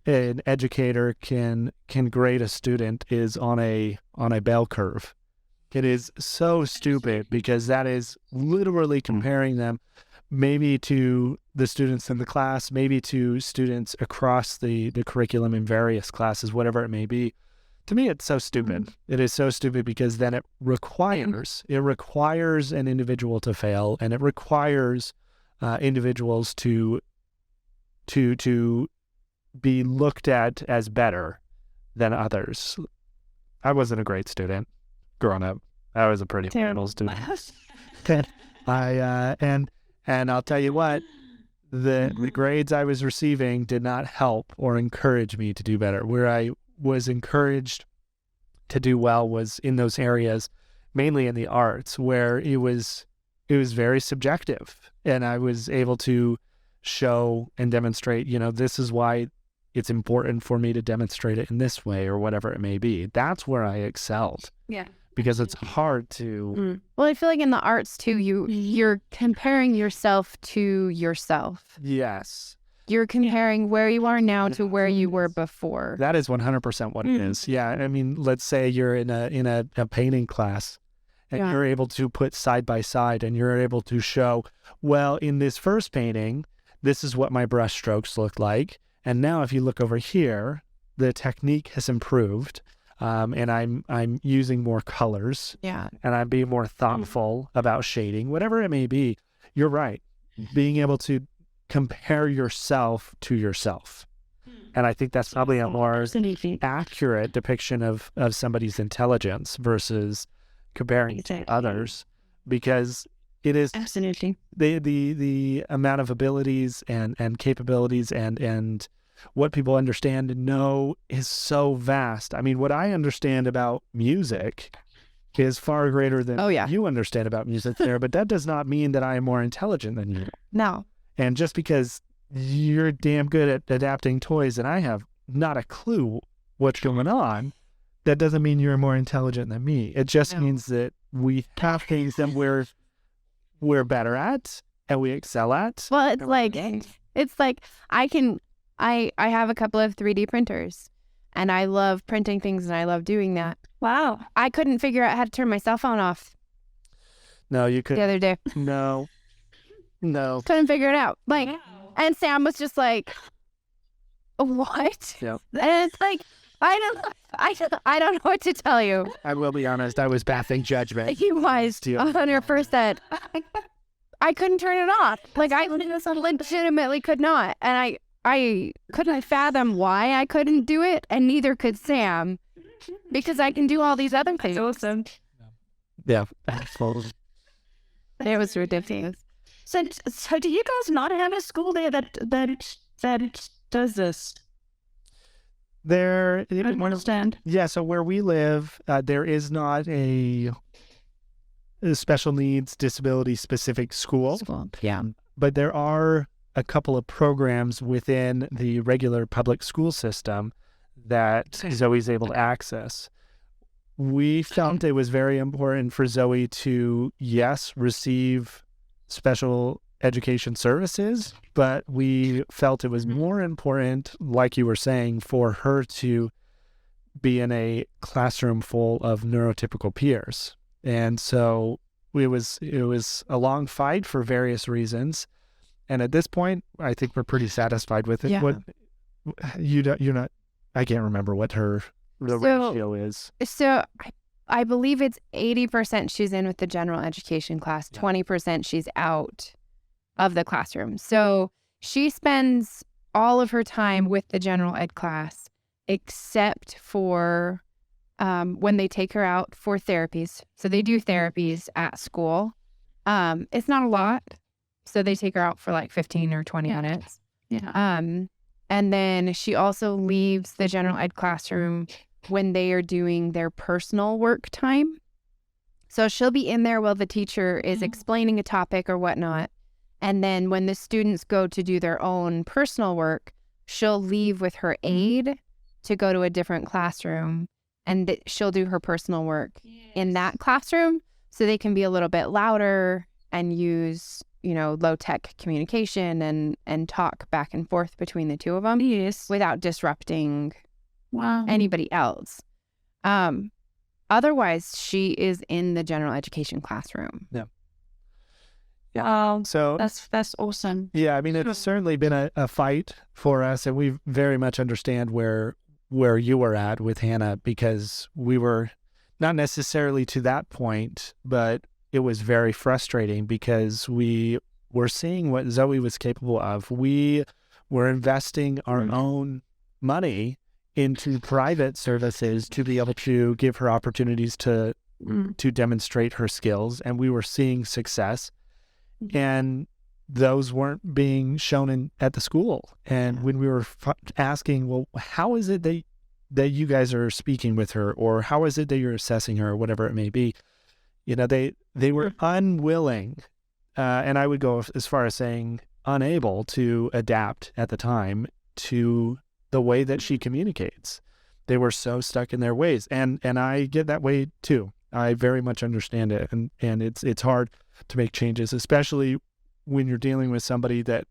an educator can grade a student is on a bell curve. It is so stupid, because that is literally comparing them maybe to the students in the class, maybe to students across the curriculum in various classes, whatever it may be. To me, it's so stupid. It is so stupid, because then it requires an individual to fail, and it requires individuals to be looked at as better than others. I wasn't a great student growing up. I was a pretty terrible student. And I'll tell you what, the grades I was receiving did not help or encourage me to do better. Where I was encouraged to do well was in those areas, mainly in the arts, where it was very subjective, and I was able to show and demonstrate, this is why it's important for me to demonstrate it in this way, or whatever it may be. That's where I excelled.
Yeah.
Because it's hard to...
Well, I feel like in the arts too, you're comparing yourself to yourself.
Yes.
You're comparing where you are now to where you were before.
That is 100% what it is. Yeah. I mean, let's say you're in a painting class, and you're able to put side by side, and you're able to show, well, in this first painting, this is what my brush strokes look like. And now if you look over here, the technique has improved. And I'm using more colors, and I'm being more thoughtful about shading, whatever it may be. You're right. Being able to compare yourself to yourself. And I think that's probably a more accurate depiction of somebody's intelligence versus comparing to others, because it is
absolutely
the amount of abilities and capabilities and what people understand and know is so vast. I mean, what I understand about music is far greater than you understand about music there, but that does not mean that I am more intelligent than you.
No.
And just because you're damn good at adapting toys and I have not a clue what's going on, that doesn't mean you're more intelligent than me. It just means that we have things that we're better at and we excel at.
Well, it's like I have a couple of 3D printers, and I love printing things, and I love doing that.
Wow.
I couldn't figure out how to turn my cell phone off.
No, you couldn't.
The other day.
No.
Couldn't figure it out. And Sam was just like, what?
Yeah.
And it's like, I don't know what to tell you.
I will be honest, I was passing judgment.
He was 100%. I couldn't turn it off. I legitimately could not. And I couldn't fathom why I couldn't do it, and neither could Sam, because I can do all these other things.
That's awesome.
Yeah.
It was ridiculous.
So do you guys not have a school there that does this?
There,
I don't understand.
Yeah, so where we live, there is not a special needs disability specific school.
Yeah.
But there are a couple of programs within the regular public school system that Zoe's able to access. We felt it was very important for Zoe to, yes, receive special education services, but we felt it was more important, like you were saying, for her to be in a classroom full of neurotypical peers. And so it was a long fight for various reasons. And at this point, I think we're pretty satisfied with it.
Yeah.
What you're not, I can't remember what the ratio is.
So I believe it's 80% she's in with the general education class, 20% she's out of the classroom. So she spends all of her time with the general ed class, except for when they take her out for therapies. So they do therapies at school. It's not a lot. So they take her out for like 15 or 20 minutes.
Yeah.
And then she also leaves the general ed classroom when they are doing their personal work time. So she'll be in there while the teacher is explaining a topic or whatnot. And then when the students go to do their own personal work, she'll leave with her aide to go to a different classroom, and she'll do her personal work in that classroom so they can be a little bit louder and use, low-tech communication and talk back and forth between the two of them without disrupting anybody else. Otherwise, she is in the general education classroom.
So
that's awesome.
yeah, I mean, it's certainly been a fight for us, and we very much understand where you were at with Hannah, because we were not necessarily to that point, but it was very frustrating because we were seeing what Zoe was capable of. We were investing our own money into private services to be able to give her opportunities to demonstrate her skills, and we were seeing success. And those weren't being shown at the school. And when we were asking, well, how is it that you guys are speaking with her, or how is it that you're assessing her, or whatever it may be, they were unwilling, and I would go as far as saying unable to adapt at the time to the way that she communicates. They were so stuck in their ways, and I get that way too. I very much understand it, and it's hard to make changes, especially when you're dealing with somebody that,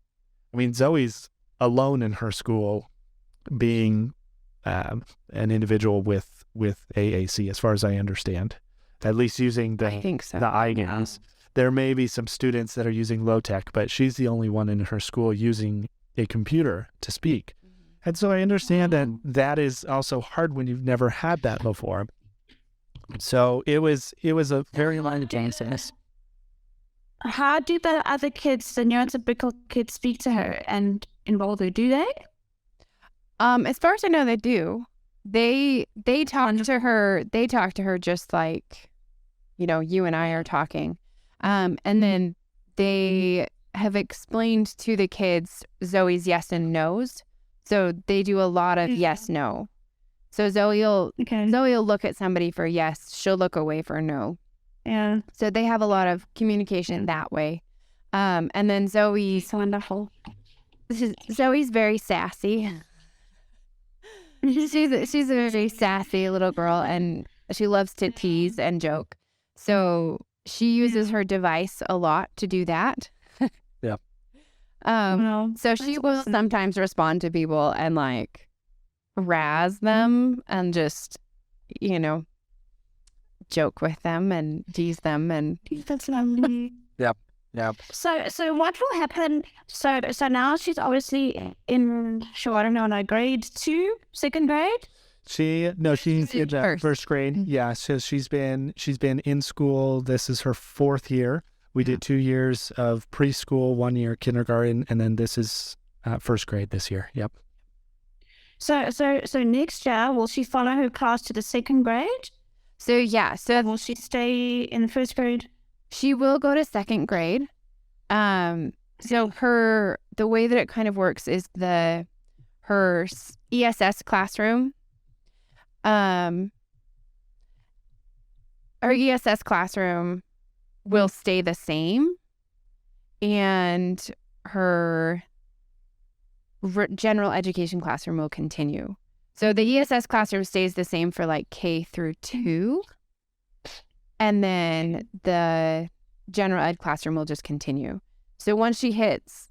Zoe's alone in her school, being an individual with AAC, as far as I understand, at least using the iGAMs. There may be some students that are using low tech, but she's the only one in her school using a computer to speak. And so I understand that is also hard when you've never had that before. So it was a very long process.
How do the other kids, the neurotypical kids, speak to her and involve her? Do they?
As far as I know, they do. They talk to her. They talk to her just like, you and I are talking. And then they have explained to the kids Zoe's yes and no's. So they do a lot of yes, no. So Zoe will look at somebody for yes. She'll look away for no.
Yeah.
So they have a lot of communication that way. And then Zoe's
wonderful.
Zoe's very sassy. She's a very sassy little girl, and she loves to tease and joke. So she uses her device a lot to do that.
Yeah.
So she will sometimes respond to people and like razz them and just, joke with them and tease them, and
that's lovely.
Yep.
So what will happen? So now she's obviously in, I don't know, grade 2, second grade.
She's in first grade. Yeah, so she's been in school. This is her 4th year. We did 2 years of preschool, 1 year kindergarten, and then this is first grade this year. Yep.
So next year, will she follow her class to the second grade?
So yeah. So
will she stay in the first grade?
She will go to second grade. So the way that it kind of works is her ESS classroom. Our ESS classroom will stay the same, and her general education classroom will continue. So the ESS classroom stays the same for like K through 2. And then the general ed classroom will just continue. So once she hits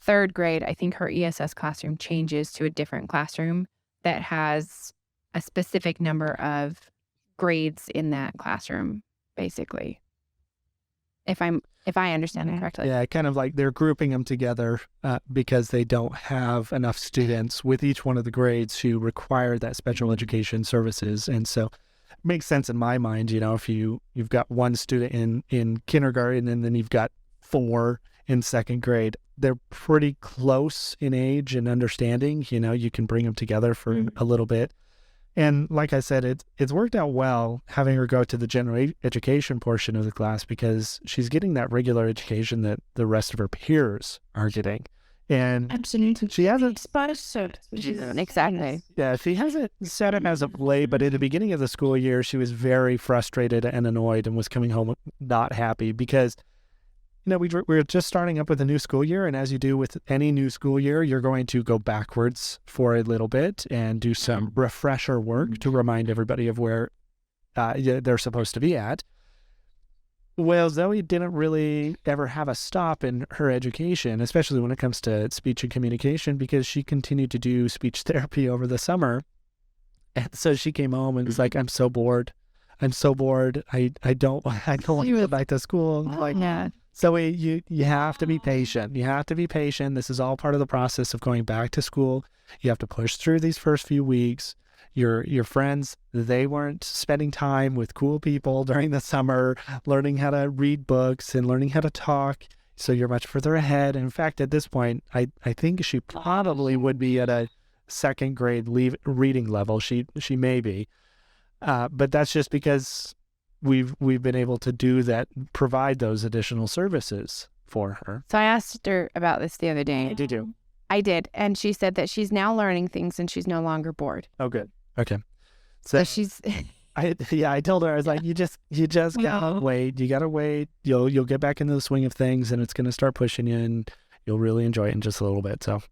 third grade, I think her ESS classroom changes to a different classroom that has a specific number of grades in that classroom, basically. If I understand it correctly.
Yeah, kind of like they're grouping them together because they don't have enough students with each one of the grades who require that special education services. And so it makes sense in my mind, if you've got one student in kindergarten and then you've got 4 in second grade, they're pretty close in age and understanding. You can bring them together for a little bit. And like I said, it's worked out well having her go to the general education portion of the class because she's getting that regular education that the rest of her peers are getting. And
Absolutely.
she hasn't,
Exactly.
yeah, she hasn't said it as of late, but at the beginning of the school year, she was very frustrated and annoyed and was coming home not happy because we're just starting up with a new school year, and as you do with any new school year, you're going to go backwards for a little bit and do some refresher work to remind everybody of where they're supposed to be at. Well, Zoe didn't really ever have a stop in her education, especially when it comes to speech and communication, because she continued to do speech therapy over the summer. And so she came home and was like, I'm so bored. I don't want to go back to school.
Yeah.
So you have to be patient. You have to be patient. This is all part of the process of going back to school. You have to push through these first few weeks. Your friends, they weren't spending time with cool people during the summer, learning how to read books and learning how to talk. So you're much further ahead. In fact, at this point, I think she probably would be at a second grade reading level. She may be. But that's just because we've been able to do that, provide those additional services for her.
So I asked her about this the other day.
Did you?
I did. And she said that she's now learning things and she's no longer bored.
Oh, good. Okay.
So she's...
I told her, I was like, you just gotta wait. You gotta wait. You'll get back into the swing of things and it's going to start pushing you and you'll really enjoy it in just a little bit. So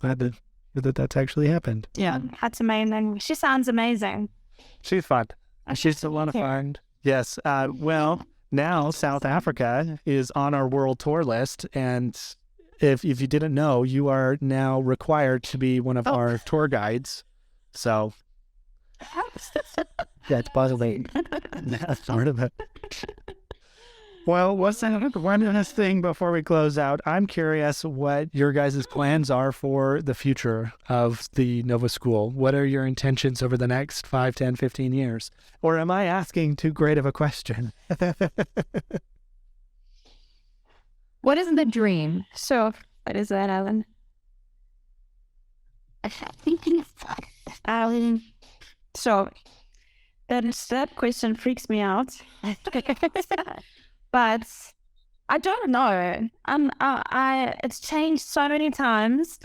glad that's actually happened.
Yeah, that's amazing. She sounds amazing.
She's fun. She's a lot of fun. Yes. Well, now South Africa is on our world tour list. And if you didn't know, you are now required to be one of our tour guides. So that's puzzling. That's part of it. Well, what's that one last thing before we close out? I'm curious what your guys' plans are for the future of the Nova School. What are your intentions over the next 5, 10, 15 years? Or am I asking too great of a question?
What is the dream?
So, what is that, Alan? So, that question freaks me out. But I don't know. It's changed so many times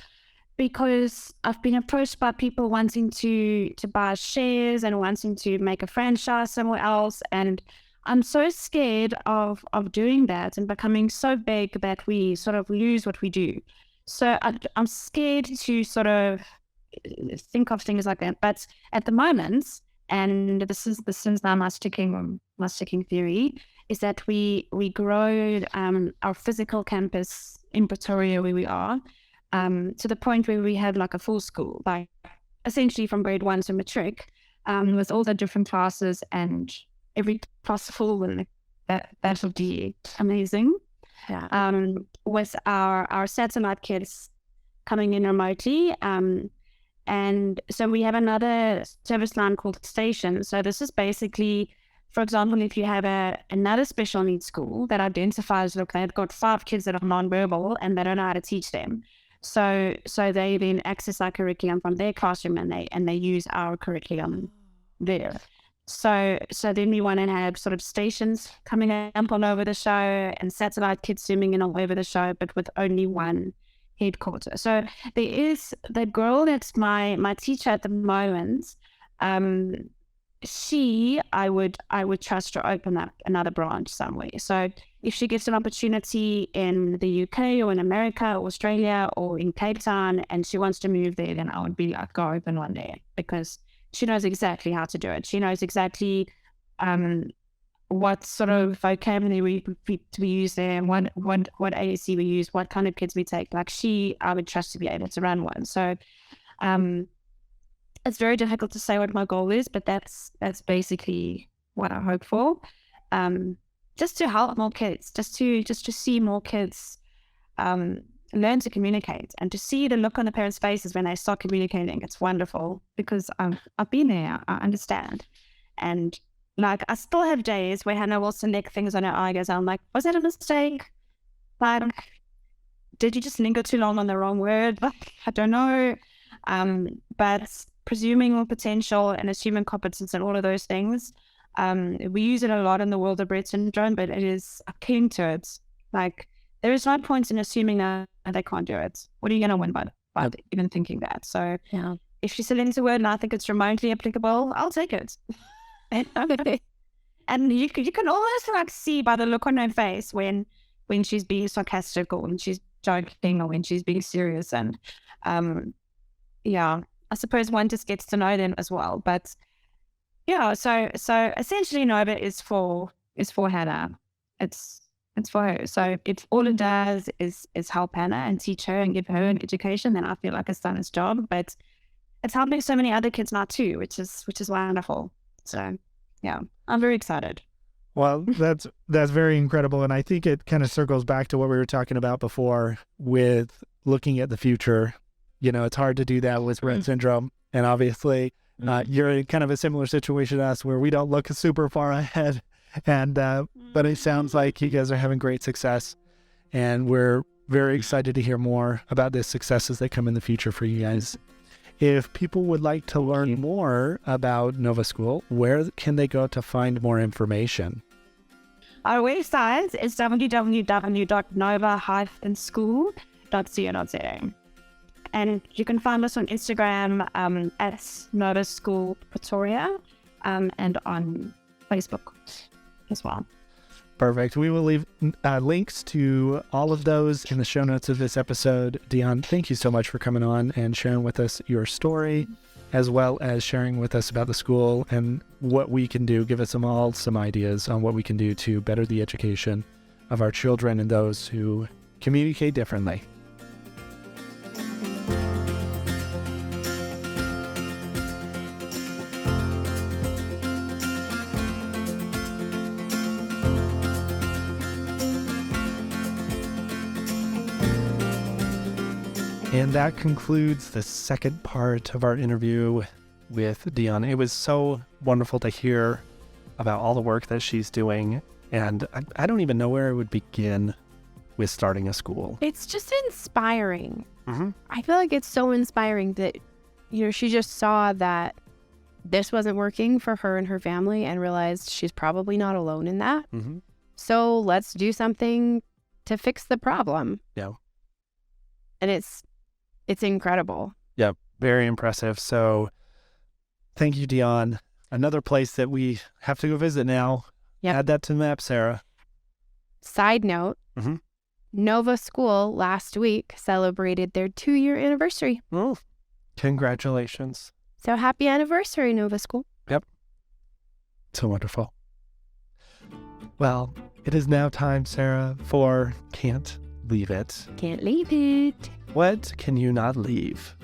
because I've been approached by people wanting to buy shares and wanting to make a franchise somewhere else. And I'm so scared of doing that and becoming so big that we sort of lose what we do. So I'm scared to sort of think of things like that. But at the moment, and this is now my sticking theory, is that we grow our physical campus in Pretoria where we are to the point where we have like a full school, like essentially from grade 1 to matric, with all the different classes and every class full, and that would be amazing.
Yeah.
With our satellite kids coming in remotely, and so we have another service line called Station. So this is basically, for example, if you have another special needs school that identifies, look, they've got 5 kids that are nonverbal and they don't know how to teach them. So they then access our curriculum from their classroom and they use our curriculum there. So then we want to have sort of stations coming up all over the show and satellite kids zooming in all over the show, but with only one headquarter. So there is the girl that's my teacher at the moment. I would trust to open up another branch somewhere. So if she gets an opportunity in the UK or in America or Australia or in Cape Town and she wants to move there, then I would be like, go open one there, because she knows exactly how to do it. She knows exactly what sort of vocabulary we use there, and what ASC we use, what kind of kids we take. Like I would trust to be able to run one. So it's very difficult to say what my goal is, but that's basically what I hope for. Just to help more kids, just to see more kids learn to communicate, and to see the look on the parents' faces when they start communicating. It's wonderful, because I've been there, I understand. And like, I still have days where Hannah will select things on her eyes. I'm like, was that a mistake? Like, did you just linger too long on the wrong word? Like, I don't know. But presuming all potential and assuming competence and all of those things, we use it a lot in the world of Rett syndrome, but it is akin to it. Like, there is no point in assuming that they can't do it. What are you going to win by even thinking that? So if she selects a word and I think it's remotely applicable, I'll take it. And you can almost like see by the look on her face when she's being sarcastic, or when she's joking, or when she's being serious. And I suppose one just gets to know them as well. But so essentially Nova is for Hannah. It's for her. So if all it does is help Hannah and teach her and give her an education, then I feel like it's done its job. But it's helping so many other kids now too, which is wonderful. So I'm very excited.
Well, that's very incredible. And I think it kind of circles back to what we were talking about before with looking at the future. You know, it's hard to do that with Rett syndrome. And obviously you're in kind of a similar situation to us, where we don't look super far ahead. And but it sounds like you guys are having great success, and we're very excited to hear more about the successes that come in the future for you guys. If people would like to learn more about Nova School, where can they go to find more information?
Our website is www.nova-school.co.za. And you can find us on Instagram at Nova School Pretoria, and on Facebook as well.
Perfect. We will leave links to all of those in the show notes of this episode. Dionne, thank you so much for coming on and sharing with us your story, as well as sharing with us about the school and what we can do. Give us all some ideas on what we can do to better the education of our children and those who communicate differently. And that concludes the second part of our interview with Dionne. It was so wonderful to hear about all the work that she's doing. And I don't even know where I would begin with starting a school.
It's just inspiring.
Mm-hmm.
I feel like it's so inspiring that, she just saw that this wasn't working for her and her family, and realized she's probably not alone in that.
Mm-hmm.
So let's do something to fix the problem.
Yeah.
And it's incredible.
Yeah, very impressive. So thank you, Dionne. Another place that we have to go visit now.
Yep.
Add that to the map, Sarah.
Side note, Nova School last week celebrated their 2-year anniversary.
Oh, congratulations.
So happy anniversary, Nova School.
Yep. So wonderful. Well, it is now time, Sarah, for Can't Leave It.
Can't leave it.
What can you not leave?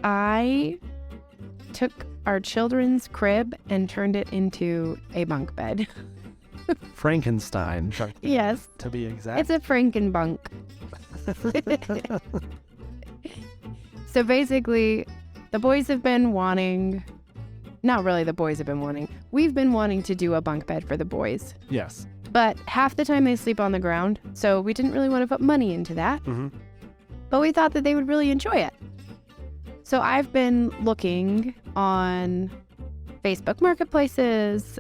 I took our children's crib and turned it into a bunk bed.
Frankenstein.
Yes.
To be exact.
It's a Frankenbunk. So basically, the boys have been wanting, not really the boys have been wanting, we've been wanting to do a bunk bed for the boys.
Yes.
But half the time they sleep on the ground, so we didn't really want to put money into that.
Mm-hmm.
But we thought that they would really enjoy it. So I've been looking on Facebook marketplaces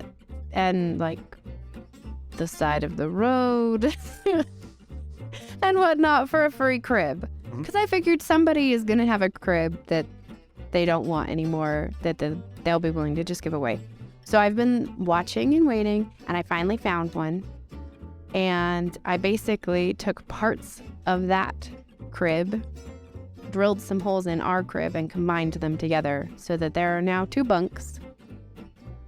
and like the side of the road and whatnot for a free crib. Because I figured somebody is going to have a crib that they don't want anymore, that they'll be willing to just give away. So I've been watching and waiting, and I finally found one. And I basically took parts of that crib, drilled some holes in our crib, and combined them together so that there are now 2 bunks.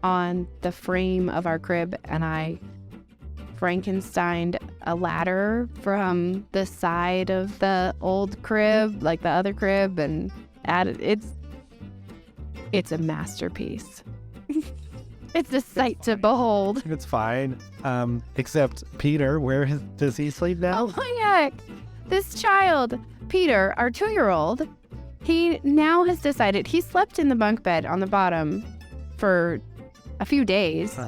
on the frame of our crib, and I Frankensteined a ladder from the side of the old crib, like the other crib, and added it's a masterpiece. It's a sight to behold.
It's fine. Except Peter, does he sleep now?
Oh my heck. This child, Peter, our 2-year-old, he now has decided he slept in the bunk bed on the bottom for a few days.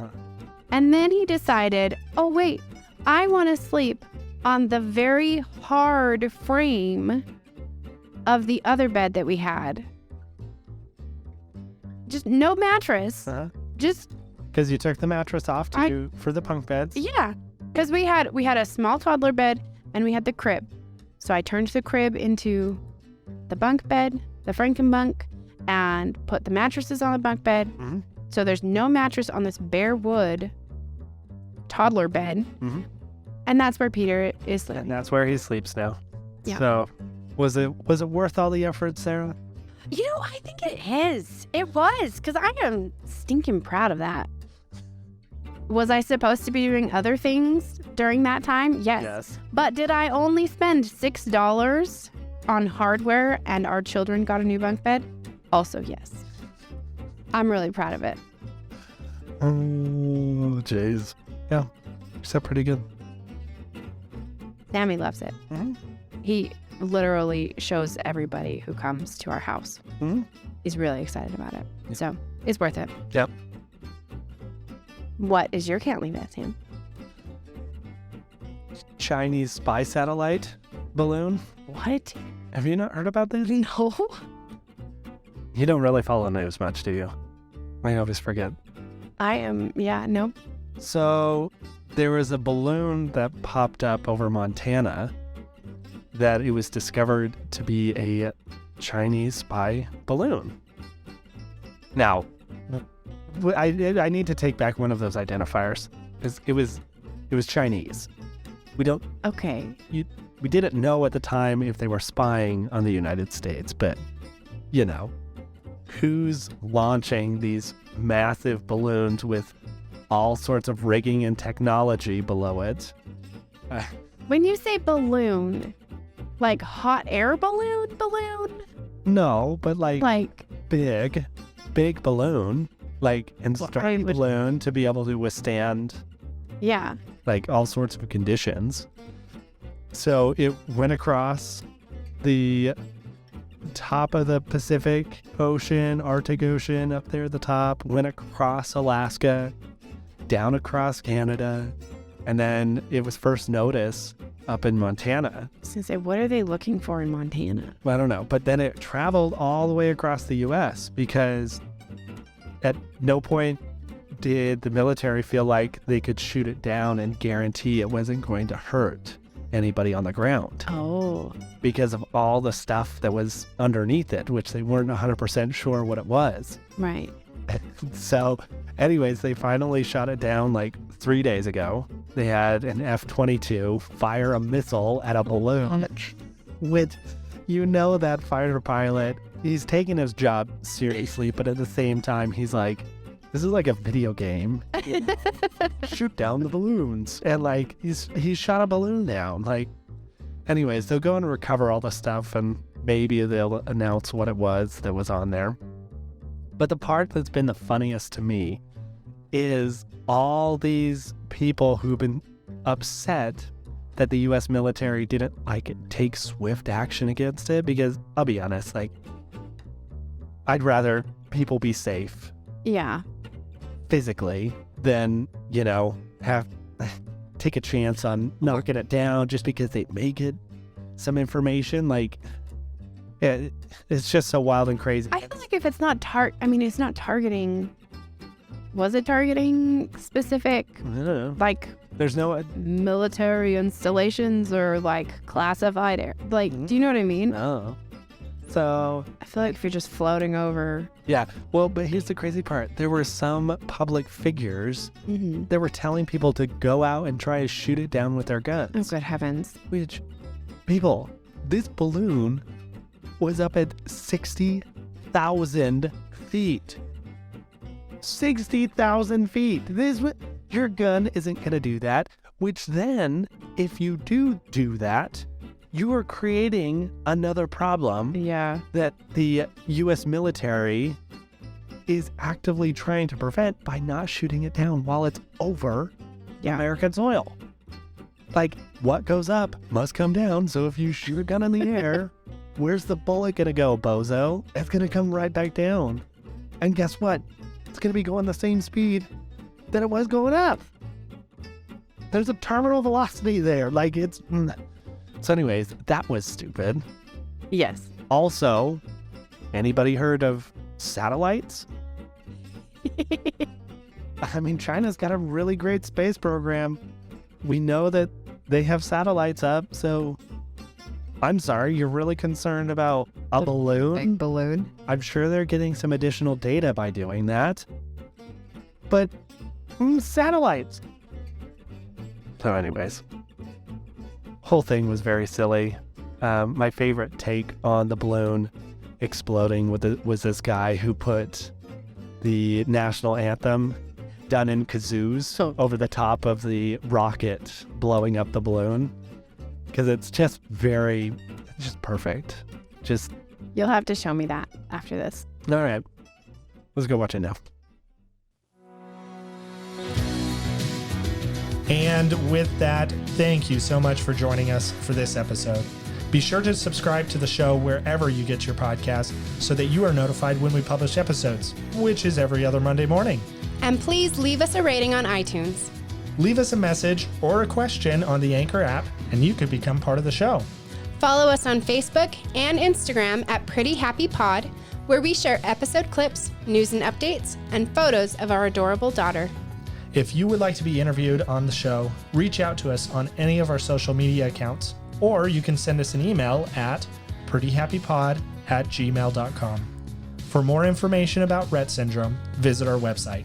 And then he decided, oh wait, I want to sleep on the very hard frame of the other bed that we had. Just no mattress. Just
because you took the mattress off for the bunk beds.
Yeah, because we had a small toddler bed and we had the crib. So I turned the crib into the bunk bed, the Frankenbunk, and put the mattresses on the bunk bed.
Mm-hmm.
So there's no mattress on this bare wood toddler bed.
Mm-hmm.
And that's where Peter is sleeping.
And that's where he sleeps now.
Yeah.
So was it worth all the effort, Sarah?
You know, I think it is. It was, because I am stinking proud of that. Was I supposed to be doing other things during that time? Yes. But did I only spend $6 on hardware and our children got a new bunk bed? Also, yes. I'm really proud of it.
Oh, jeez. Yeah, it's pretty good.
Sammy loves it.
Mm-hmm.
He literally shows everybody who comes to our house.
Mm-hmm.
He's really excited about it. So it's worth it.
Yep.
What is your can't leave it, Sam?
Chinese spy satellite balloon.
What?
Have you not heard about this?
No.
You don't really follow news much, do you? I always forget.
No.
So there was a balloon that popped up over Montana that it was discovered to be a Chinese spy balloon. Now, I need to take back one of those identifiers because it was Chinese.
Okay.
We didn't know at the time if they were spying on the United States, but who's launching these massive balloons with all sorts of rigging and technology below it?
When you say balloon, like hot air balloon?
No, but like big balloon, like instructing balloon to be able to withstand like all sorts of conditions. So it went across the top of the Pacific Ocean, Arctic Ocean up there at the top, went across Alaska, down across Canada, and then it was first noticed up in Montana.
I was going to say, what are they looking for in Montana?
Well, I don't know, but then it traveled all the way across the U.S. because at no point did the military feel like they could shoot it down and guarantee it wasn't going to hurt anybody on the ground.
Oh.
Because of all the stuff that was underneath it, which they weren't 100% sure what it was.
Right.
So anyways, they finally shot it down like 3 days ago. They had an F-22 fire a missile at a balloon, which that fighter pilot, he's taking his job seriously, but at the same time, he's like, this is like a video game. Shoot down the balloons. And like, he shot a balloon down. Like, anyways, they'll go and recover all the stuff and maybe they'll announce what it was that was on there. But the part that's been the funniest to me is all these people who've been upset that the U.S. military didn't take swift action against it, because I'll be honest, I'd rather people be safe.
Yeah.
Physically than, take a chance on knocking it down just because they may get some information. It's just so wild and crazy.
I feel like if it's not it's not targeting. Was it targeting specific?
I don't know. There's no
military installations or classified air. Do you know what I mean?
No. So
I feel like if you're just floating over.
Yeah. Well, but here's the crazy part. There were some public figures that were telling people to go out and try to shoot it down with their guns.
Oh, good heavens.
Which, people, this balloon was up at 60,000 feet. 60,000 feet. Your gun isn't going to do that, which then, if you do that, you are creating another problem that the U.S. military is actively trying to prevent by not shooting it down while it's over American soil. Like, what goes up must come down, so if you shoot a gun in the air, where's the bullet going to go, bozo? It's going to come right back down. And guess what? It's going to be going the same speed that it was going up. There's a terminal velocity there. Like, it's... So anyways, that was stupid.
Yes.
Also, anybody heard of satellites? I mean, China's got a really great space program. We know that they have satellites up, so I'm sorry, you're really concerned about a balloon?
Big balloon.
I'm sure they're getting some additional data by doing that. But satellites. So anyways, whole thing was very silly. My favorite take on the balloon exploding was this guy who put the national anthem done in kazoos over the top of the rocket blowing up the balloon, because it's just perfect.
You'll have to show me that after this.
All right, let's go watch it now.
And with that, thank you so much for joining us for this episode. Be sure to subscribe to the show wherever you get your podcasts so that you are notified when we publish episodes, which is every other Monday morning.
And please leave us a rating on iTunes.
Leave us a message or a question on the Anchor app, and you could become part of the show.
Follow us on Facebook and Instagram at Pretty Happy Pod, where we share episode clips, news and updates, and photos of our adorable daughter.
If you would like to be interviewed on the show, reach out to us on any of our social media accounts, or you can send us an email at prettyhappypod@gmail.com. For more information about Rett syndrome, visit our website,